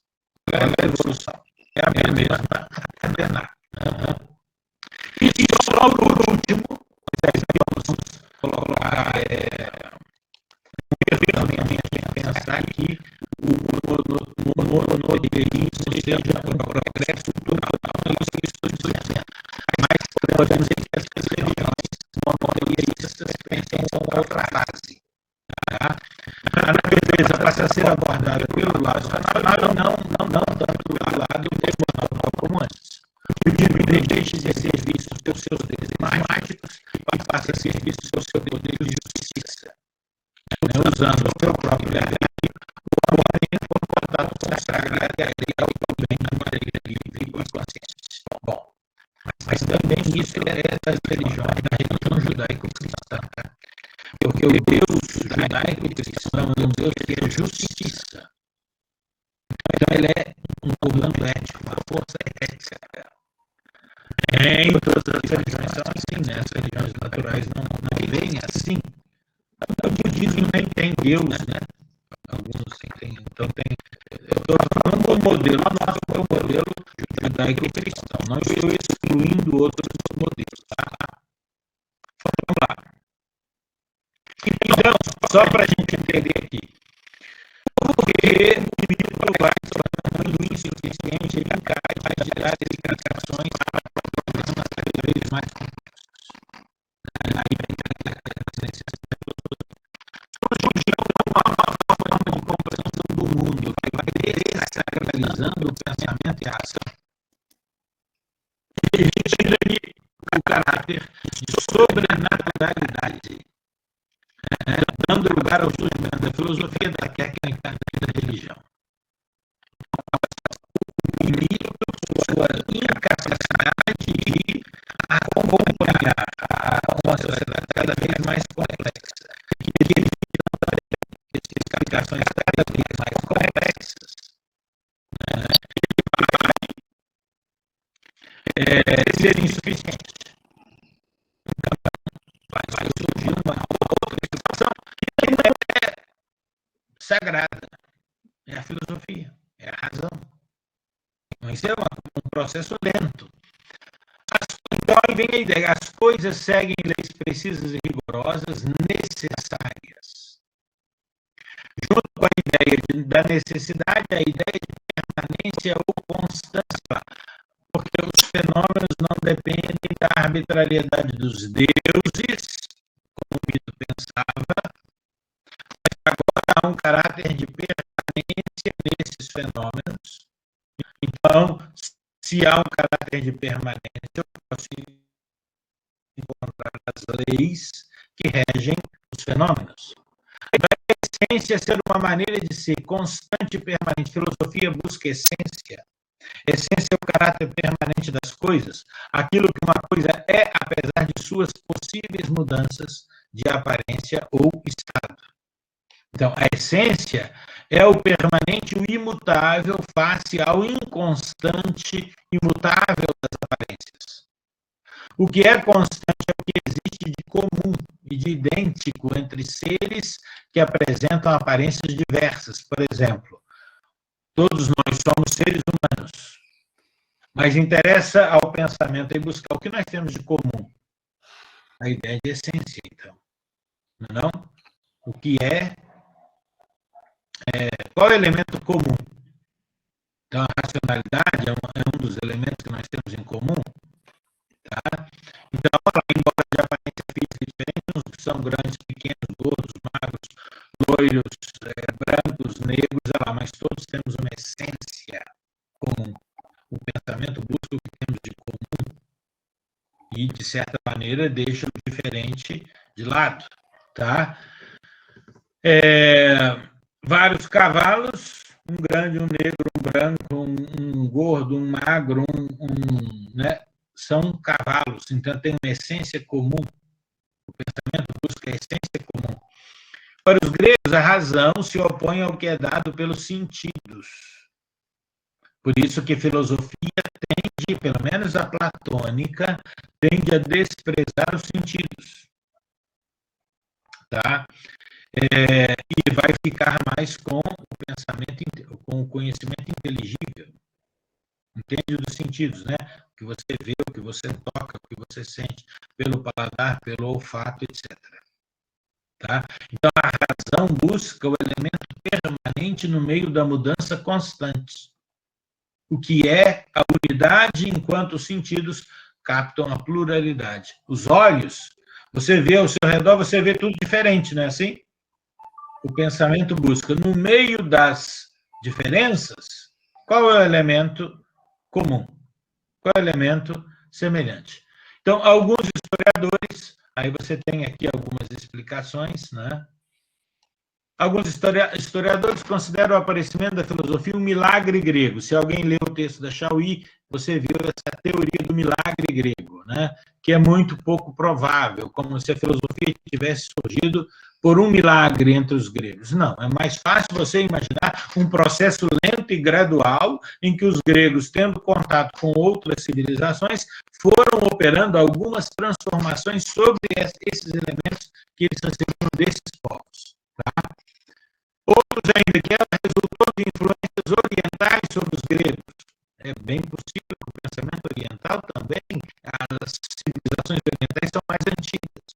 É a evolução. É a mesma cadenar. E só por último, vamos colocar pensar que o monoteísmo seja um progresso total, isso que estou dizendo. Mas podemos dizer que as religiões monoteístas pensam em outra fase. Tá? A natureza passa a ser abordada pelo lado racional, não tanto pelo lado emocional como antes. O indivíduo deixa de ser visto pelos seus desejos mágicos e passa a ser visto pelo seu poder de justiça. Usando o seu próprio livre, o homem por contato com a sagrada e o bem de maneira livre e consciente. Bom, mas também isso é das religiões, da religião judaico-cristã. Porque o Deus judaico-cristão é um Deus que é justiça. Então ele é um comando ético, uma força ética. Em todas as religiões são assim, né? As religiões naturais não veem assim. O budismo nem tem Deus, né? Alguns tem. Então eu estou falando do modelo, nosso é o modelo judaico-cristão. Não estou excluindo outros modelos, tá? Vamos lá. Então, só para a gente entender aqui, porque o indivíduo vai se tornando insuficiente, incapaz de dar explicações para problemas cada vez mais complexos. Aí vem a necessidade. Surgiu uma nova forma de compreensão do mundo que vai desacralizando o pensamento e a ação. E tira o caráter de sobrenaturalidade, dando lugar ao surgimento da filosofia, da técnica e da religião. O mito, sua incapacidade de acompanhar uma sociedade cada vez mais complexa, e explicações cada vez mais complexas, ser insuficiente. Então, vai surgir uma outra situação que não é sagrada, é a filosofia, é a razão. Mas é um processo lento. Então aí vem a ideia, as coisas seguem leis precisas e rigorosas, necessárias. Junto com a ideia da necessidade, a ideia de permanência ou constância, porque os fenômenos não dependem da arbitrariedade dos deuses, como o mito pensava, mas agora há um caráter de permanência nesses fenômenos. Então, se há um caráter de permanência, eu posso encontrar as leis que regem os fenômenos. A essência ser uma maneira de ser constante e permanente. Filosofia busca essência. Essência é o caráter permanente das coisas. Aquilo que uma coisa é, apesar de suas possíveis mudanças de aparência ou estado. Então, a essência é o permanente, o imutável, face ao inconstante, imutável das aparências. O que é constante é o que existe de comum e de idêntico entre seres que apresentam aparências diversas. Por exemplo, todos nós somos seres humanos, mas interessa ao pensamento e buscar o que nós temos de comum. A ideia de essência, então. Não? O que qual é o elemento comum? Então, a racionalidade é um dos elementos que nós temos em comum. Tá? Então, embora de aparência física diferente, uns que são grandes, pequenos, gordos, magros, loiros, brancos, negros, mas todos temos uma essência comum. O pensamento busca o que temos de comum e, de certa maneira, deixa o diferente de lado. Tá? Vários cavalos um grande, um negro, um branco, um gordo, um magro, né? São cavalos, então tem uma essência comum. O pensamento busca a essência comum. Para os gregos, a razão se opõe ao que é dado pelos sentidos. Por isso que a filosofia tende, pelo menos a platônica, tende a desprezar os sentidos. Tá? E vai ficar mais com o pensamento, com o conhecimento inteligível. Entende dos sentidos, né? O que você vê, o que você toca, o que você sente, pelo paladar, pelo olfato, etc. Tá? Então, a razão busca o elemento permanente no meio da mudança constante. O que é a unidade enquanto os sentidos captam a pluralidade. Os olhos, você vê ao seu redor, você vê tudo diferente, não é assim? O pensamento busca, no meio das diferenças, qual é o elemento comum? Qual é o elemento semelhante? Então, alguns historiadores, aí você tem aqui algumas explicações, né? Alguns historiadores consideram o aparecimento da filosofia um milagre grego. Se alguém lê o texto da Chauí, você viu essa teoria do milagre grego, né? Que é muito pouco provável, como se a filosofia tivesse surgido por um milagre entre os gregos. Não, é mais fácil você imaginar um processo lento e gradual em que os gregos, tendo contato com outras civilizações, foram operando algumas transformações sobre esses elementos que eles receberam desses povos. Tá? Outros ainda que ela resultou de influências orientais sobre os gregos. É bem possível que o pensamento oriental também, as civilizações orientais são mais antigas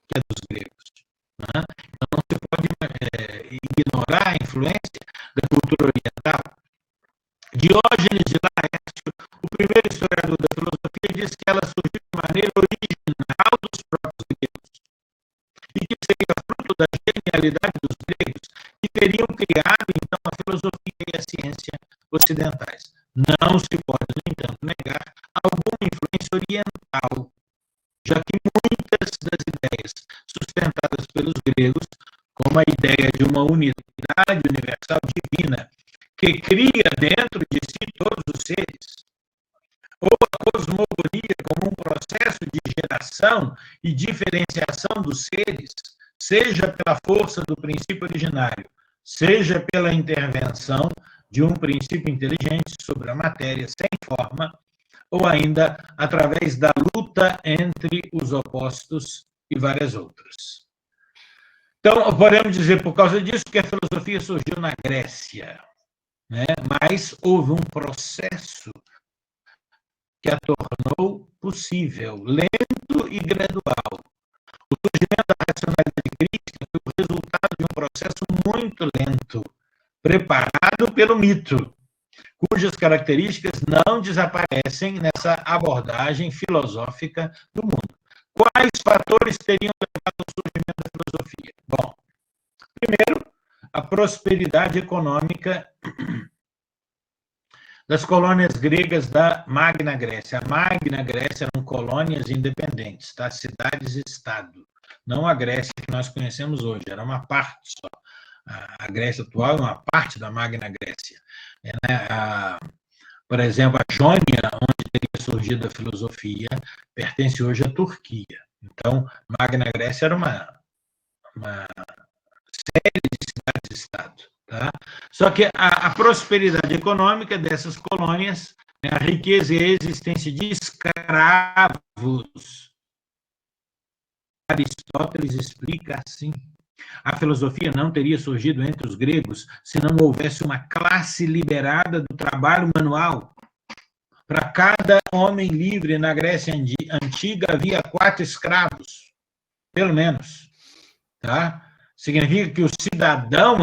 que as dos gregos. Né? Então não se pode ignorar a influência da cultura oriental. Diógenes de Laércio, o primeiro historiador da filosofia, diz que ela surgiu de maneira original dos próprios gregos e que seria fruto da genialidade dos gregos que teriam criado, então, a filosofia e a ciência ocidentais. Não se pode, no entanto, negar alguma influência oriental, já que muitas das ideias sustentadas pelos gregos, como a ideia de uma unidade universal divina, que cria dentro de si todos os seres, ou a cosmogonia como um processo de geração e diferenciação dos seres, seja pela força do princípio originário, seja pela intervenção de um princípio inteligente sobre a matéria sem forma, ou ainda através da luta entre os opostos e várias outras. Então, podemos dizer, por causa disso, que a filosofia surgiu na Grécia, né? Mas houve um processo que a tornou possível, lento e gradual. O surgimento da racionalidade crítica foi o resultado de um processo muito lento, preparado pelo mito, cujas características não desaparecem nessa abordagem filosófica do mundo. Quais fatores teriam levado ao surgimento da filosofia? Bom, primeiro, a prosperidade econômica das colônias gregas da Magna Grécia. A Magna Grécia eram colônias independentes, tá? Cidades-estado. Não a Grécia que nós conhecemos hoje, era uma parte só. A Grécia atual é uma parte da Magna Grécia. Por exemplo, a Jônia, onde teria surgido a filosofia, pertence hoje à Turquia. Então, Magna Grécia era uma série de cidades-estado. Tá? Só que a prosperidade econômica dessas colônias, né, a riqueza e a existência de escravos, Aristóteles explica assim: a filosofia não teria surgido entre os gregos se não houvesse uma classe liberada do trabalho manual. Para cada homem livre na Grécia antiga havia 4 escravos, pelo menos. Tá? Significa que o cidadão,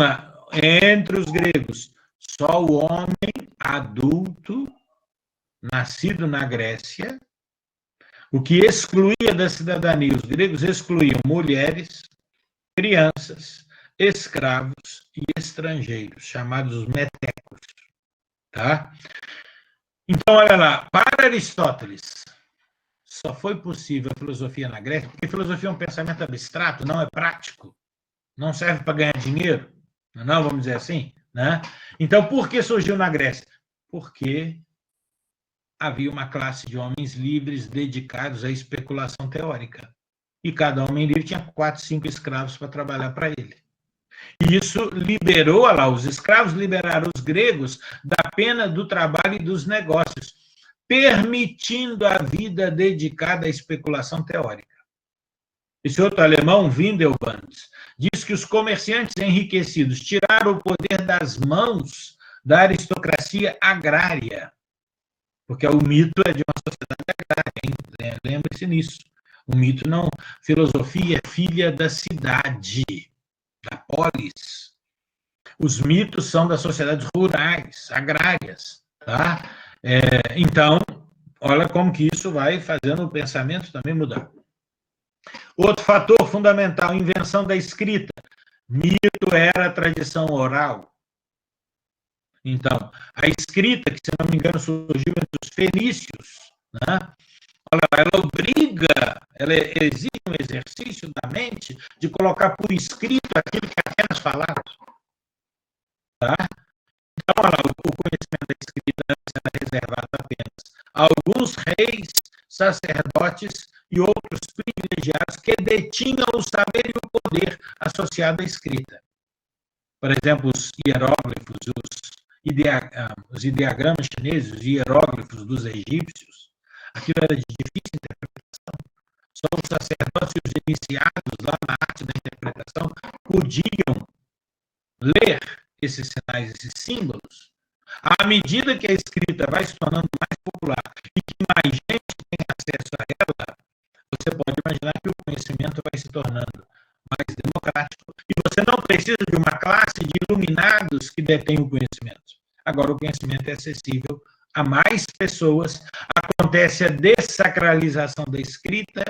entre os gregos, só o homem adulto, nascido na Grécia, o que excluía da cidadania, os gregos excluíam mulheres, crianças, escravos e estrangeiros, chamados metecos. Tá? Então, olha lá, para Aristóteles, só foi possível a filosofia na Grécia, porque a filosofia é um pensamento abstrato, não é prático, não serve para ganhar dinheiro, não, vamos dizer assim, né? Então, por que surgiu na Grécia? Porque havia uma classe de homens livres dedicados à especulação teórica. E cada homem livre tinha 4, 5 escravos para trabalhar para ele. E isso liberou, olha lá, os escravos liberaram os gregos da pena do trabalho e dos negócios, permitindo a vida dedicada à especulação teórica. Esse outro alemão, Windelband, diz que os comerciantes enriquecidos tiraram o poder das mãos da aristocracia agrária, porque o mito é de uma sociedade agrária, hein? Lembre-se nisso. O mito não, filosofia é filha da cidade, da polis. Os mitos são das sociedades rurais, agrárias, tá? Então, olha como que isso vai fazendo o pensamento também mudar. Outro fator fundamental, invenção da escrita. Mito era a tradição oral. Então, a escrita, que se não me engano surgiu entre os fenícios, né? Ela obriga, ela exige um exercício da mente de colocar por escrito aquilo que é apenas falado. Tá? Então, olha lá, o conhecimento da escrita era reservado apenas a alguns reis, sacerdotes e outros privilegiados que detinham o saber e o poder associado à escrita. Por exemplo, os hieróglifos, os ideogramas chineses, os hieróglifos dos egípcios, aquilo era de difícil interpretação. Só os sacerdotes e os iniciados lá na arte da interpretação podiam ler esses sinais, esses símbolos. À medida que a escrita vai se tornando mais popular e que mais gente tem acesso a ela, você pode imaginar que o conhecimento vai se tornando mais democrático. E você não precisa de uma classe de iluminados que detém o conhecimento. Agora, o conhecimento é acessível a mais pessoas. Acontece a dessacralização da escrita,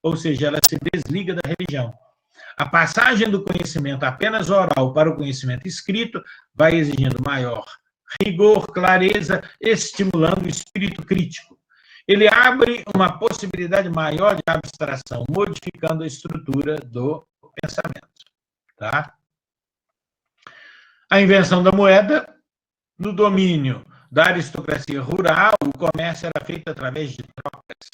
ou seja, ela se desliga da religião. A passagem do conhecimento apenas oral para o conhecimento escrito vai exigindo maior rigor, clareza, estimulando o espírito crítico. Ele abre uma possibilidade maior de abstração, modificando a estrutura do pensamento. Tá? A invenção da moeda, no domínio da aristocracia rural, o comércio era feito através de trocas.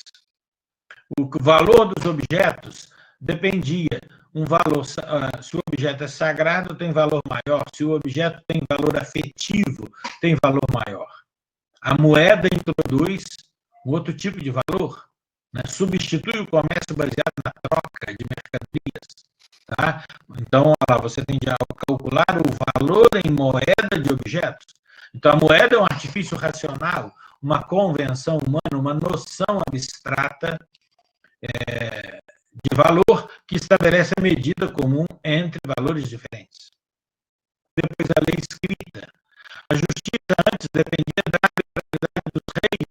O valor dos objetos dependia. Um valor, se o objeto é sagrado, tem valor maior. Se o objeto tem valor afetivo, tem valor maior. A moeda introduz um outro tipo de valor, né? Substitui o comércio baseado na troca de mercadorias. Tá? Então, você tende a calcular o valor em moeda de objetos. Então, a moeda é um artifício racional, uma convenção humana, uma noção abstrata de valor que estabelece a medida comum entre valores diferentes. Depois, a lei escrita. A justiça antes dependia da arbitrariedade dos reis.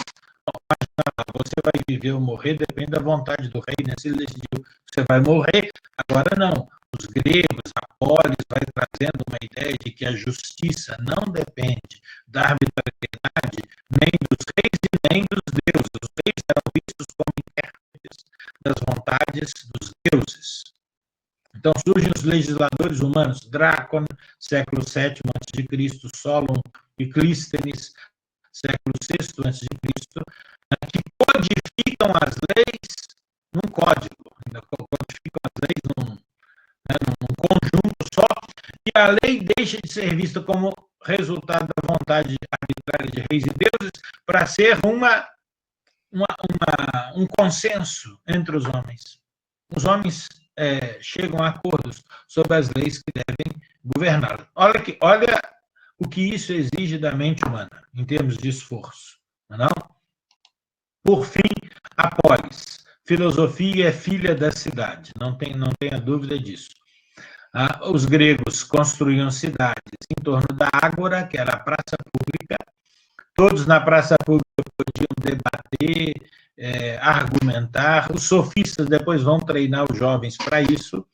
Você vai viver ou morrer, depende da vontade do rei, né? Se ele decidiu que você vai morrer, agora não. Os gregos, a polis, vai trazendo uma ideia de que a justiça não depende da arbitrariedade nem dos reis e nem dos deuses. Os reis eram vistos como intérpretes das vontades dos deuses. Então surgem os legisladores humanos, Drácon, século VII a.C., Solon e Clístenes, século VI a.C., que codificam as leis num código, ainda codificam as leis num conjunto só, e a lei deixa de ser vista como resultado da vontade arbitrária de reis e deuses para ser um consenso entre os homens. Os homens chegam a acordos sobre as leis que devem governá-los. Olha o que isso exige da mente humana, em termos de esforço. Não? Por fim, a polis. Filosofia é filha da cidade, não tenha dúvida disso. Os gregos construíam cidades em torno da ágora, que era a praça pública. Todos na praça pública podiam debater, argumentar. Os sofistas depois vão treinar os jovens para isso,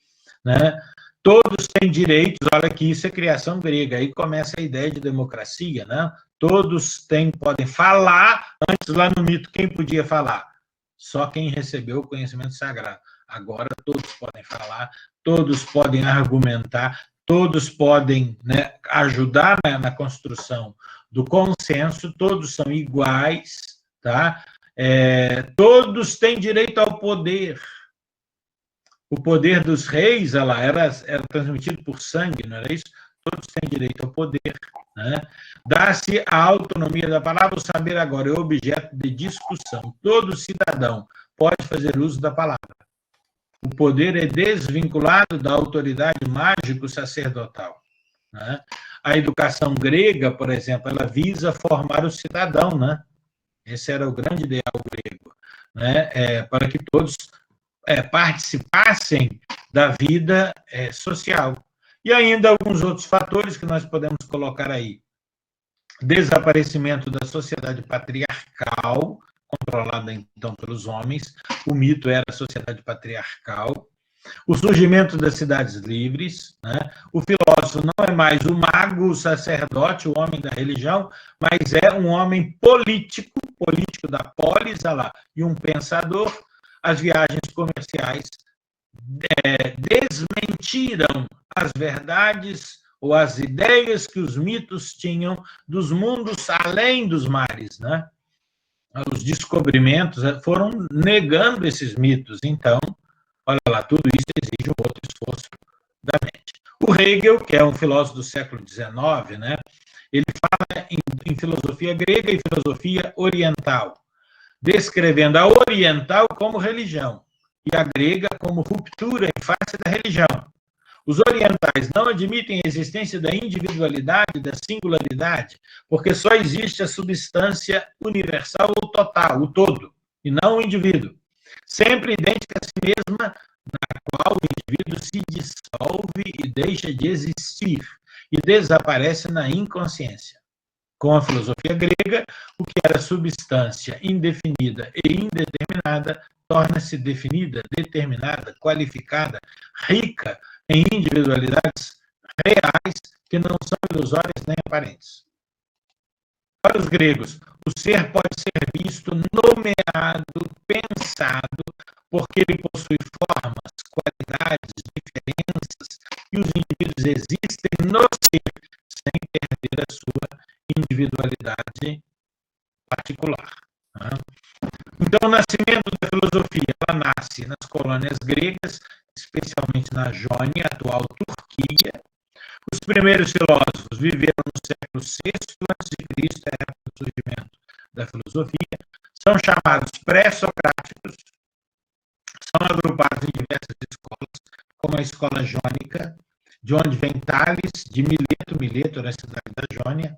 né? Todos têm direitos, olha que isso é criação grega, aí começa a ideia de democracia, né? Todos podem falar, antes lá no mito, quem podia falar? Só quem recebeu o conhecimento sagrado. Agora todos podem falar, todos podem argumentar, todos podem, né, ajudar na construção do consenso, todos são iguais, tá? Todos têm direito ao poder. O poder dos reis, era transmitido por sangue, não era isso? Todos têm direito ao poder, né? Dá-se a autonomia da palavra, o saber agora é objeto de discussão. Todo cidadão pode fazer uso da palavra. O poder é desvinculado da autoridade mágico-sacerdotal, né? A educação grega, por exemplo, ela visa formar o cidadão, né? Esse era o grande ideal grego, né? Para que todos participassem da vida social. E ainda alguns outros fatores que nós podemos colocar aí. Desaparecimento da sociedade patriarcal, controlada então pelos homens, o mito era a sociedade patriarcal, o surgimento das cidades livres, né? O filósofo não é mais o mago, o sacerdote, o homem da religião, mas é um homem político da polis, e um pensador. As viagens comerciais desmentiram as verdades ou as ideias que os mitos tinham dos mundos além dos mares, né? Os descobrimentos foram negando esses mitos. Então, olha lá, tudo isso exige um outro esforço da mente. O Hegel, que é um filósofo do século XIX, né? Ele fala em filosofia grega e filosofia oriental, descrevendo a oriental como religião e a grega como ruptura em face da religião. Os orientais não admitem a existência da individualidade, da singularidade, porque só existe a substância universal ou total, o todo, e não o indivíduo, sempre idêntica a si mesma, na qual o indivíduo se dissolve e deixa de existir e desaparece na inconsciência. Com a filosofia grega, o que era substância indefinida e indeterminada torna-se definida, determinada, qualificada, rica em individualidades reais que não são ilusórias nem aparentes. Para os gregos, o ser pode ser visto, nomeado, pensado, porque ele possui formas, qualidades, diferenças, e os indivíduos existem no ser, sem perder a sua individualidade particular. Então, o nascimento da filosofia, ela nasce nas colônias gregas, especialmente na Jônia, atual Turquia. Os primeiros filósofos viveram no século VI a.C., a época do surgimento da filosofia. São chamados pré-socráticos, são agrupados em diversas escolas, como a escola jônica, de onde vem Tales, de Mileto era a cidade da Jônia,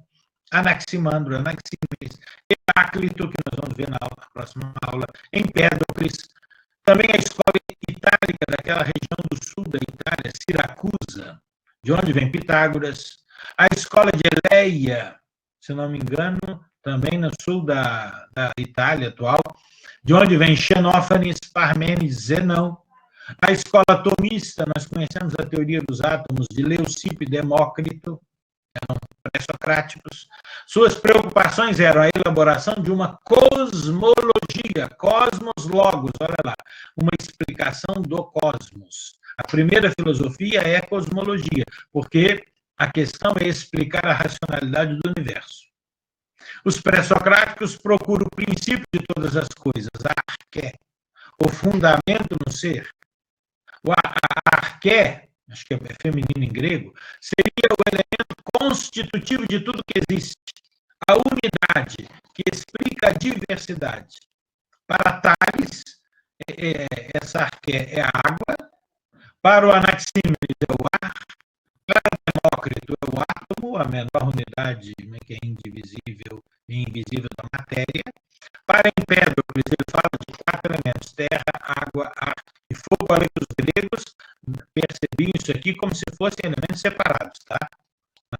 Anaximandro, Anaxímenes, Heráclito, que nós vamos ver na próxima aula, Empédocles, também a escola itálica daquela região do sul da Itália, Siracusa, de onde vem Pitágoras, a escola de Eleia, se não me engano, também no sul da Itália atual, de onde vem Xenófanes, Parmênides, Zenão, a escola atomista, nós conhecemos a teoria dos átomos de Leucipo e Demócrito, eram pré-socráticos. Suas preocupações eram a elaboração de uma cosmologia, cosmos logos, olha lá, uma explicação do cosmos. A primeira filosofia é a cosmologia, porque a questão é explicar a racionalidade do universo. Os pré-socráticos procuram o princípio de todas as coisas, a arqué, o fundamento no ser. A arqué, acho que é feminino em grego, seria o elemento constitutivo de tudo que existe, a unidade que explica a diversidade. Para Tales, essa arqué é a água, para o Anaxímenes é o ar, para o Demócrito é o átomo, a menor unidade que é indivisível e invisível da matéria. Para Empédocles, ele fala de 4 elementos, terra, água, ar e fogo. Olha que os gregos percebiam isso aqui como se fossem elementos separados, tá? Na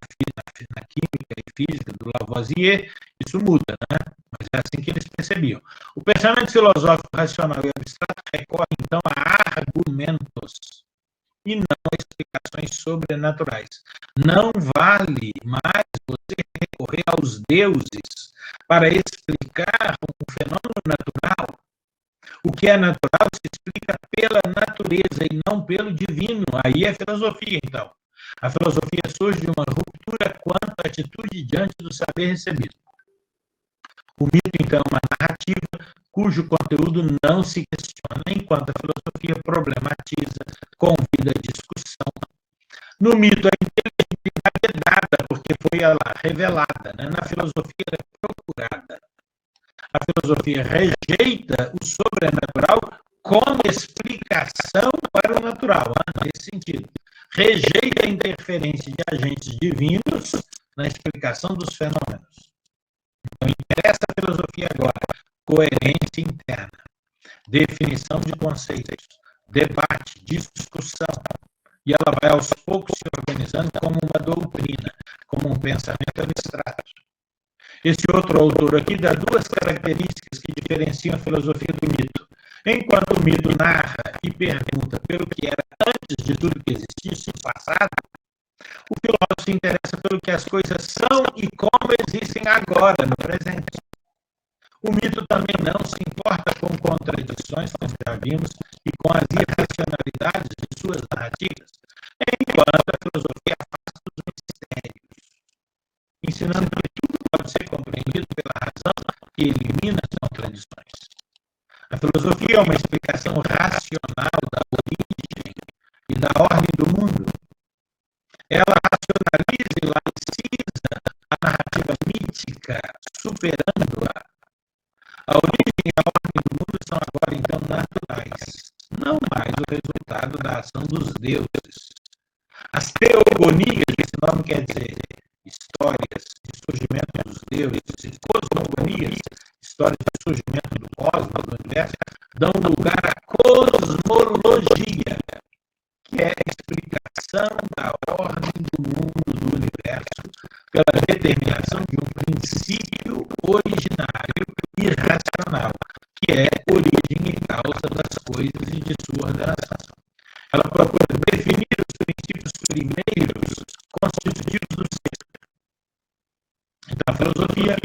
química e física do Lavoisier, isso muda, né? Mas é assim que eles percebiam. O pensamento filosófico racional e abstrato recorre, então, a argumentos e não a explicações sobrenaturais. Não vale mais você recorrer aos deuses para explicar um fenômeno natural. O que é natural se explica pela natureza e não pelo divino. Aí é filosofia, então. A filosofia surge de uma ruptura quanto à atitude diante do saber recebido. O mito, então, é uma narrativa cujo conteúdo não se questiona, enquanto a filosofia problematiza, convida a discussão. No mito, a inteligibilidade é dada porque foi ela revelada, né? Na filosofia, ela é procurada. A filosofia rejeita o sobrenatural como explicação para o natural, nesse sentido. Rejeita a interferência de agentes divinos na explicação dos fenômenos. Então, interessa a filosofia agora coerência interna, definição de conceitos, debate, discussão, e ela vai aos poucos se organizando como uma doutrina, como um pensamento abstrato. Esse outro autor aqui dá duas características que diferenciam a filosofia do mito. Enquanto o mito narra e pergunta pelo que era antes de tudo que existisse no passado, o filósofo se interessa pelo que as coisas são e como existem agora, no presente. O mito também não se importa com contradições, como já vimos, e com as irracionalidades de suas narrativas, enquanto a filosofia afasta os mistérios, ensinando que tudo pode ser compreendido pela razão que elimina as contradições. A filosofia é uma explicação racional da origem e da ordem do mundo. Ela racionaliza e laiciza a narrativa mítica, superando-a. A origem e a ordem do mundo são agora, então, naturais, não mais o resultado da ação dos deuses. As teogonias, esse nome quer dizer histórias de surgimento dos deuses, e cosmogonias, histórias de surgimento do cosmos, do universo, dão lugar à cosmologia, que é a explicação da ordem do mundo, do universo, pela determinação de um princípio originário e racional, que é origem e causa das coisas e de sua ordenação. Ela procura definir os princípios primeiros constitutivos do ser. Então, a filosofia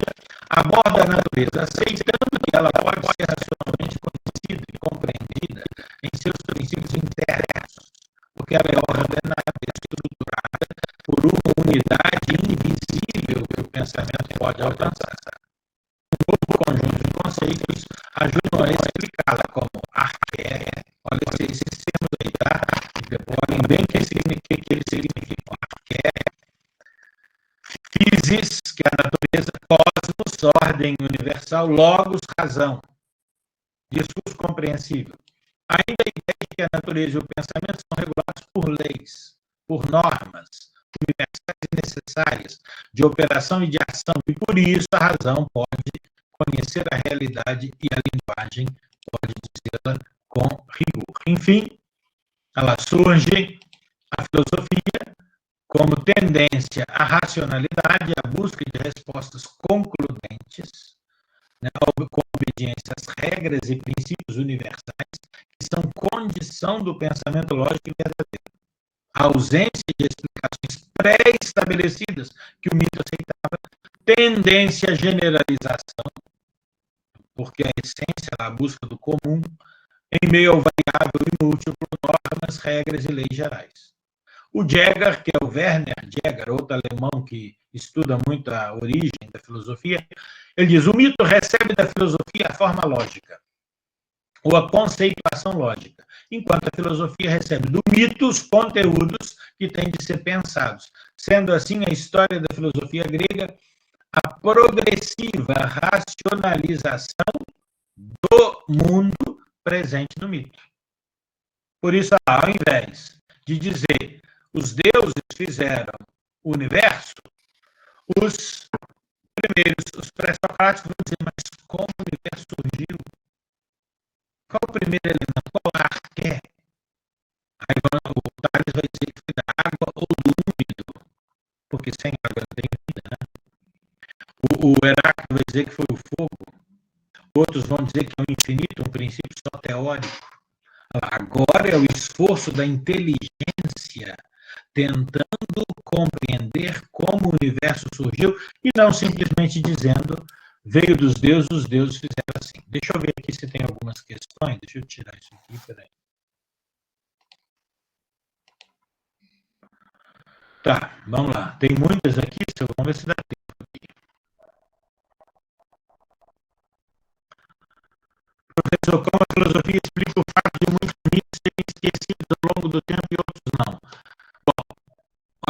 aborda a natureza, aceitando que ela pode ser racionalmente conhecida e compreendida em seus princípios internos, porque ela é ordenada e estruturada por uma unidade invisível que o pensamento pode alcançar. Um novo conjunto de conceitos ajudam a explicá-la como arqué. Olha esses termos aí, tá? Olhem bem que eles significam arqué, physis, que é a natureza, cosmos, ordem universal, logos, razão, discurso compreensível. Ainda a ideia de que a natureza e o pensamento são regulados por leis, por normas universais e necessárias de operação e de ação, e por isso a razão pode conhecer a realidade e a linguagem pode dizê-la com rigor. Enfim, ela surge, a filosofia, como tendência à racionalidade e à busca de respostas concludentes, né, com obediência às regras e princípios universais que são condição do pensamento lógico e verdadeiro. A ausência de explicações pré-estabelecidas que o mito aceitava, tendência à generalização, porque a essência é a busca do comum, em meio ao variável e múltiplo, normas, regras e leis gerais. O Jäger, que é o Werner Jäger, outro alemão que estuda muito a origem da filosofia, ele diz: o mito recebe da filosofia a forma lógica, ou a conceituação lógica, enquanto a filosofia recebe do mito os conteúdos que têm de ser pensados. Sendo assim, a história da filosofia grega a progressiva racionalização do mundo presente no mito. Por isso, ao invés de dizer os deuses fizeram o universo, os primeiros, os pré-socráticos vão dizer, mas como o universo surgiu? Qual o primeiro elemento? Qual a arqué? Aí o Tales vai dizer que foi da água ou do úmido, porque sem água não tem vida, né? O Heráclito vai dizer que foi o fogo. Outros vão dizer que é o infinito, um princípio só teórico. Agora é o esforço da inteligência tentando compreender como o universo surgiu e não simplesmente dizendo veio dos deuses, os deuses fizeram assim. Deixa eu ver aqui se tem algumas questões. Deixa eu tirar isso aqui, peraí. Tá, vamos lá. Tem muitas aqui, vamos ver se dá tempo aqui. Professor, como a filosofia explica o fato de muitos mitos serem esquecidos ao longo do tempo e outros não? Bom,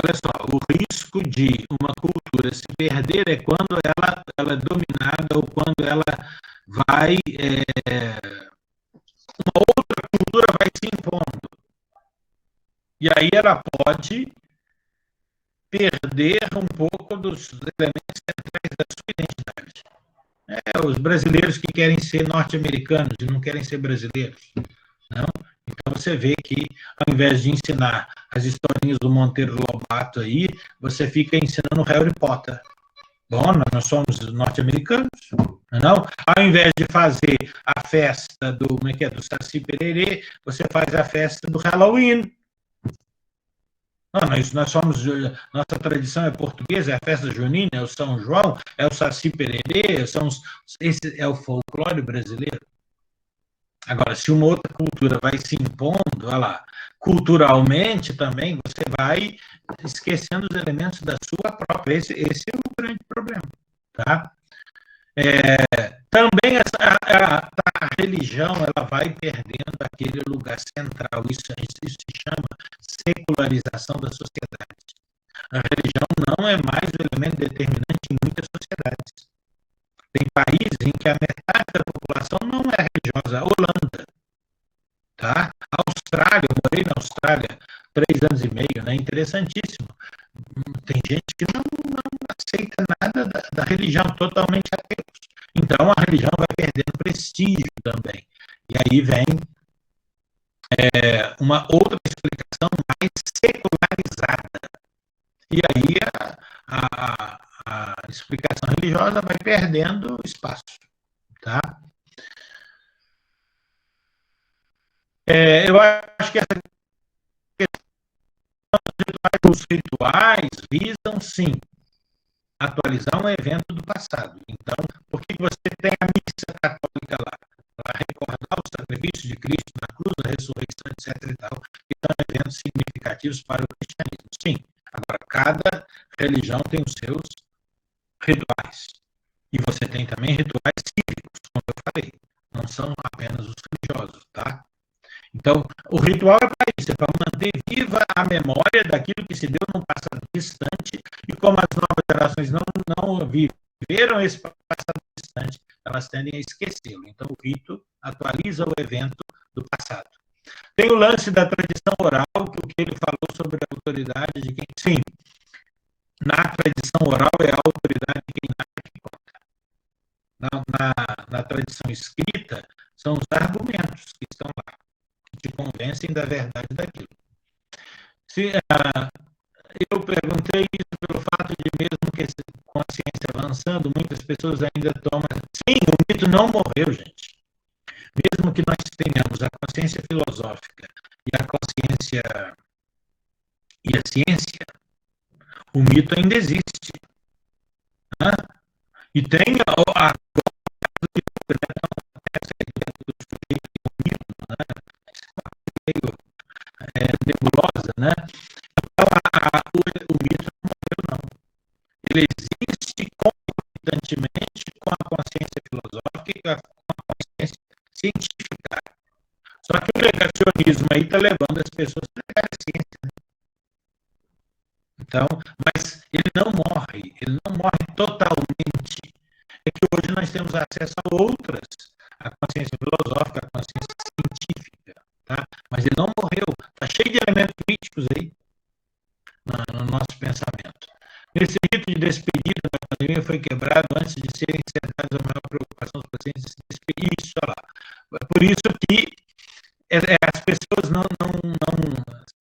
olha só, o risco de uma cultura se perder é quando ela é dominada ou quando ela vai... uma outra cultura vai se impondo. E aí ela pode perder um pouco dos elementos centrais da sua identidade. Os brasileiros que querem ser norte-americanos e não querem ser brasileiros. Não? Então você vê que, ao invés de ensinar as historinhas do Monteiro Lobato aí, você fica ensinando Harry Potter. Bom, nós somos norte-americanos, não? Ao invés de fazer a festa do Saci Pererê, você faz a festa do Halloween. Não, nós somos, nossa tradição é portuguesa, é a festa junina, é o São João, é o Saci Pererê, esse é o folclore brasileiro. Agora, se uma outra cultura vai se impondo, olha lá, culturalmente também, você vai esquecendo os elementos da sua própria. Esse é o grande problema, tá? Também a religião ela vai perdendo aquele lugar central. Isso se chama secularização da sociedade. A religião não é mais o elemento determinante em muitas sociedades. Tem países em que a metade da população não é religiosa. A Holanda, tá? A Austrália, eu morei na Austrália 3 anos e meio, né? Interessantíssimo. Tem gente que não aceita nada da religião, totalmente ateus. Então a religião vai perdendo prestígio também. E aí vem uma outra explicação mais secularizada. E aí a explicação religiosa vai perdendo espaço, tá? Eu acho que essa questão dos rituais visam, sim, atualizar um evento do passado. Então, por que você tem a missa católica lá? Para recordar o sacrifício de Cristo na cruz, a ressurreição, etc. e tal, que são eventos significativos para o cristianismo. Sim, agora, cada religião tem os seus rituais. E você tem também rituais cívicos, como eu falei. Não são apenas os religiosos, tá? Então, o ritual é para isso, é para manter viva a memória daquilo que se deu num passado distante, e como as novas gerações não viveram esse passado distante, elas tendem a esquecê-lo. Então, o rito atualiza o evento do passado. Tem o lance da tradição oral, que o que ele falou sobre a autoridade de quem... Sim, na tradição oral é a autoridade de quem narra que conta. Na tradição escrita, são os argumentos que estão lá, que te convencem da verdade daquilo. Eu perguntei isso pelo fato de, mesmo que com a ciência avançando, muitas pessoas ainda tomam... Sim, o mito não morreu, gente. Mesmo que nós tenhamos a consciência filosófica e a consciência e a ciência, o mito ainda existe. Né? E tem a nebulosa, né? Então, o mito não morreu, não. Ele existe concomitantemente com a consciência filosófica, com a consciência científica. Só que o negacionismo aí está levando as pessoas a negar a ciência. Né? Então, mas ele não morre totalmente. É que hoje nós temos acesso a outras, a consciência filosófica, a consciência científica, tá? Mas ele não morreu, está cheio de elementos críticos aí no nosso pensamento. Nesse rito de despedida da pandemia foi quebrado antes de serem encerrados a maior preocupação dos pacientes se despedir. Isso, olha lá. Por isso que as pessoas não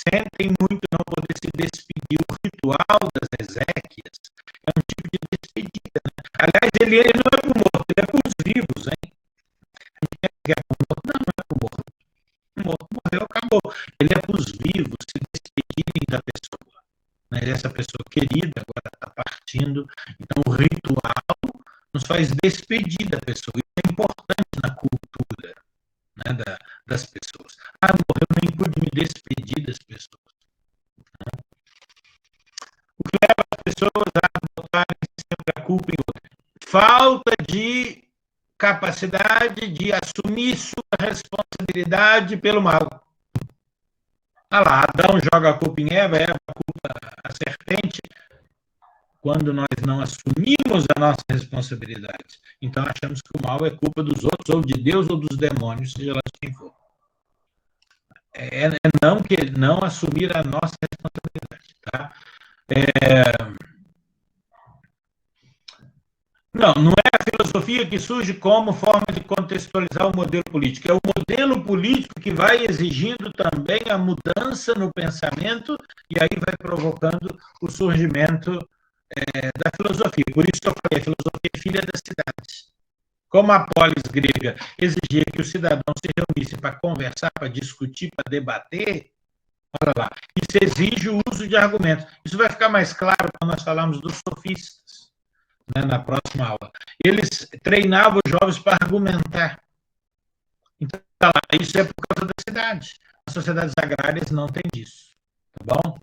sentem muito não poder se despedir. O ritual das exéquias é um tipo de despedida. Né? Aliás, ele não é para o morto, ele é para os vivos, hein? A gente pensa que é para o morto, não é para o morto. O morto morreu, acabou. Ele é para os vivos se despedirem da pessoa. Mas essa pessoa querida agora está partindo. Então, o ritual nos faz despedir da pessoa. Isso é importante na cultura, né, das pessoas. Morreu, nem pude me despedir das pessoas. incapacidade de assumir sua responsabilidade pelo mal. Olha lá, Adão joga a culpa em Eva, Eva culpa a serpente, quando nós não assumimos a nossa responsabilidade. Então, achamos que o mal é culpa dos outros, ou de Deus, ou dos demônios, seja lá de quem for. É não assumir a nossa responsabilidade, tá? Não é a filosofia que surge como forma de contextualizar o modelo político. É o modelo político que vai exigindo também a mudança no pensamento e aí vai provocando o surgimento da filosofia. Por isso que eu falei, a filosofia é filha das cidades. Como a polis grega exigia que o cidadão se reunisse para conversar, para discutir, para debater, olha lá, isso exige o uso de argumentos. Isso vai ficar mais claro quando nós falamos dos sofistas, né, na próxima aula. Eles treinavam os jovens para argumentar. Então, tá lá, isso é por causa da cidade. As sociedades agrárias não têm disso. Tá bom?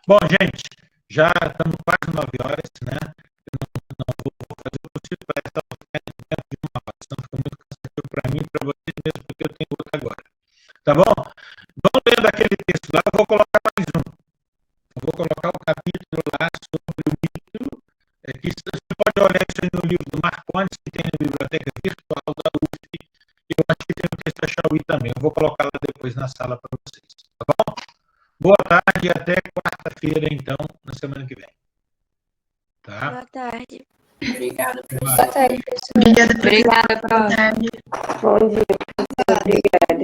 Bom, gente, já estamos quase 9 horas, né? Eu não vou fazer o possível para essa aula ficar dentro de uma hora, senão fica muito cansativo para mim e para vocês mesmo, porque eu tenho outra agora. Tá bom? Vamos lendo aquele texto lá, eu vou colocar mais um. Eu vou colocar o capítulo lá sobre o mito, que você pode olhar isso aí no livro do Marcondes, que tem na biblioteca virtual da UF. Eu acho que tem um texto da Chauí também. Eu vou colocar lá depois na sala para vocês. Tá bom? Boa tarde e até quarta-feira, então, na semana que vem. Tá? Boa tarde. Obrigada, professor. Boa tarde, professor. Obrigada, professor. Bom dia, professor. Obrigada.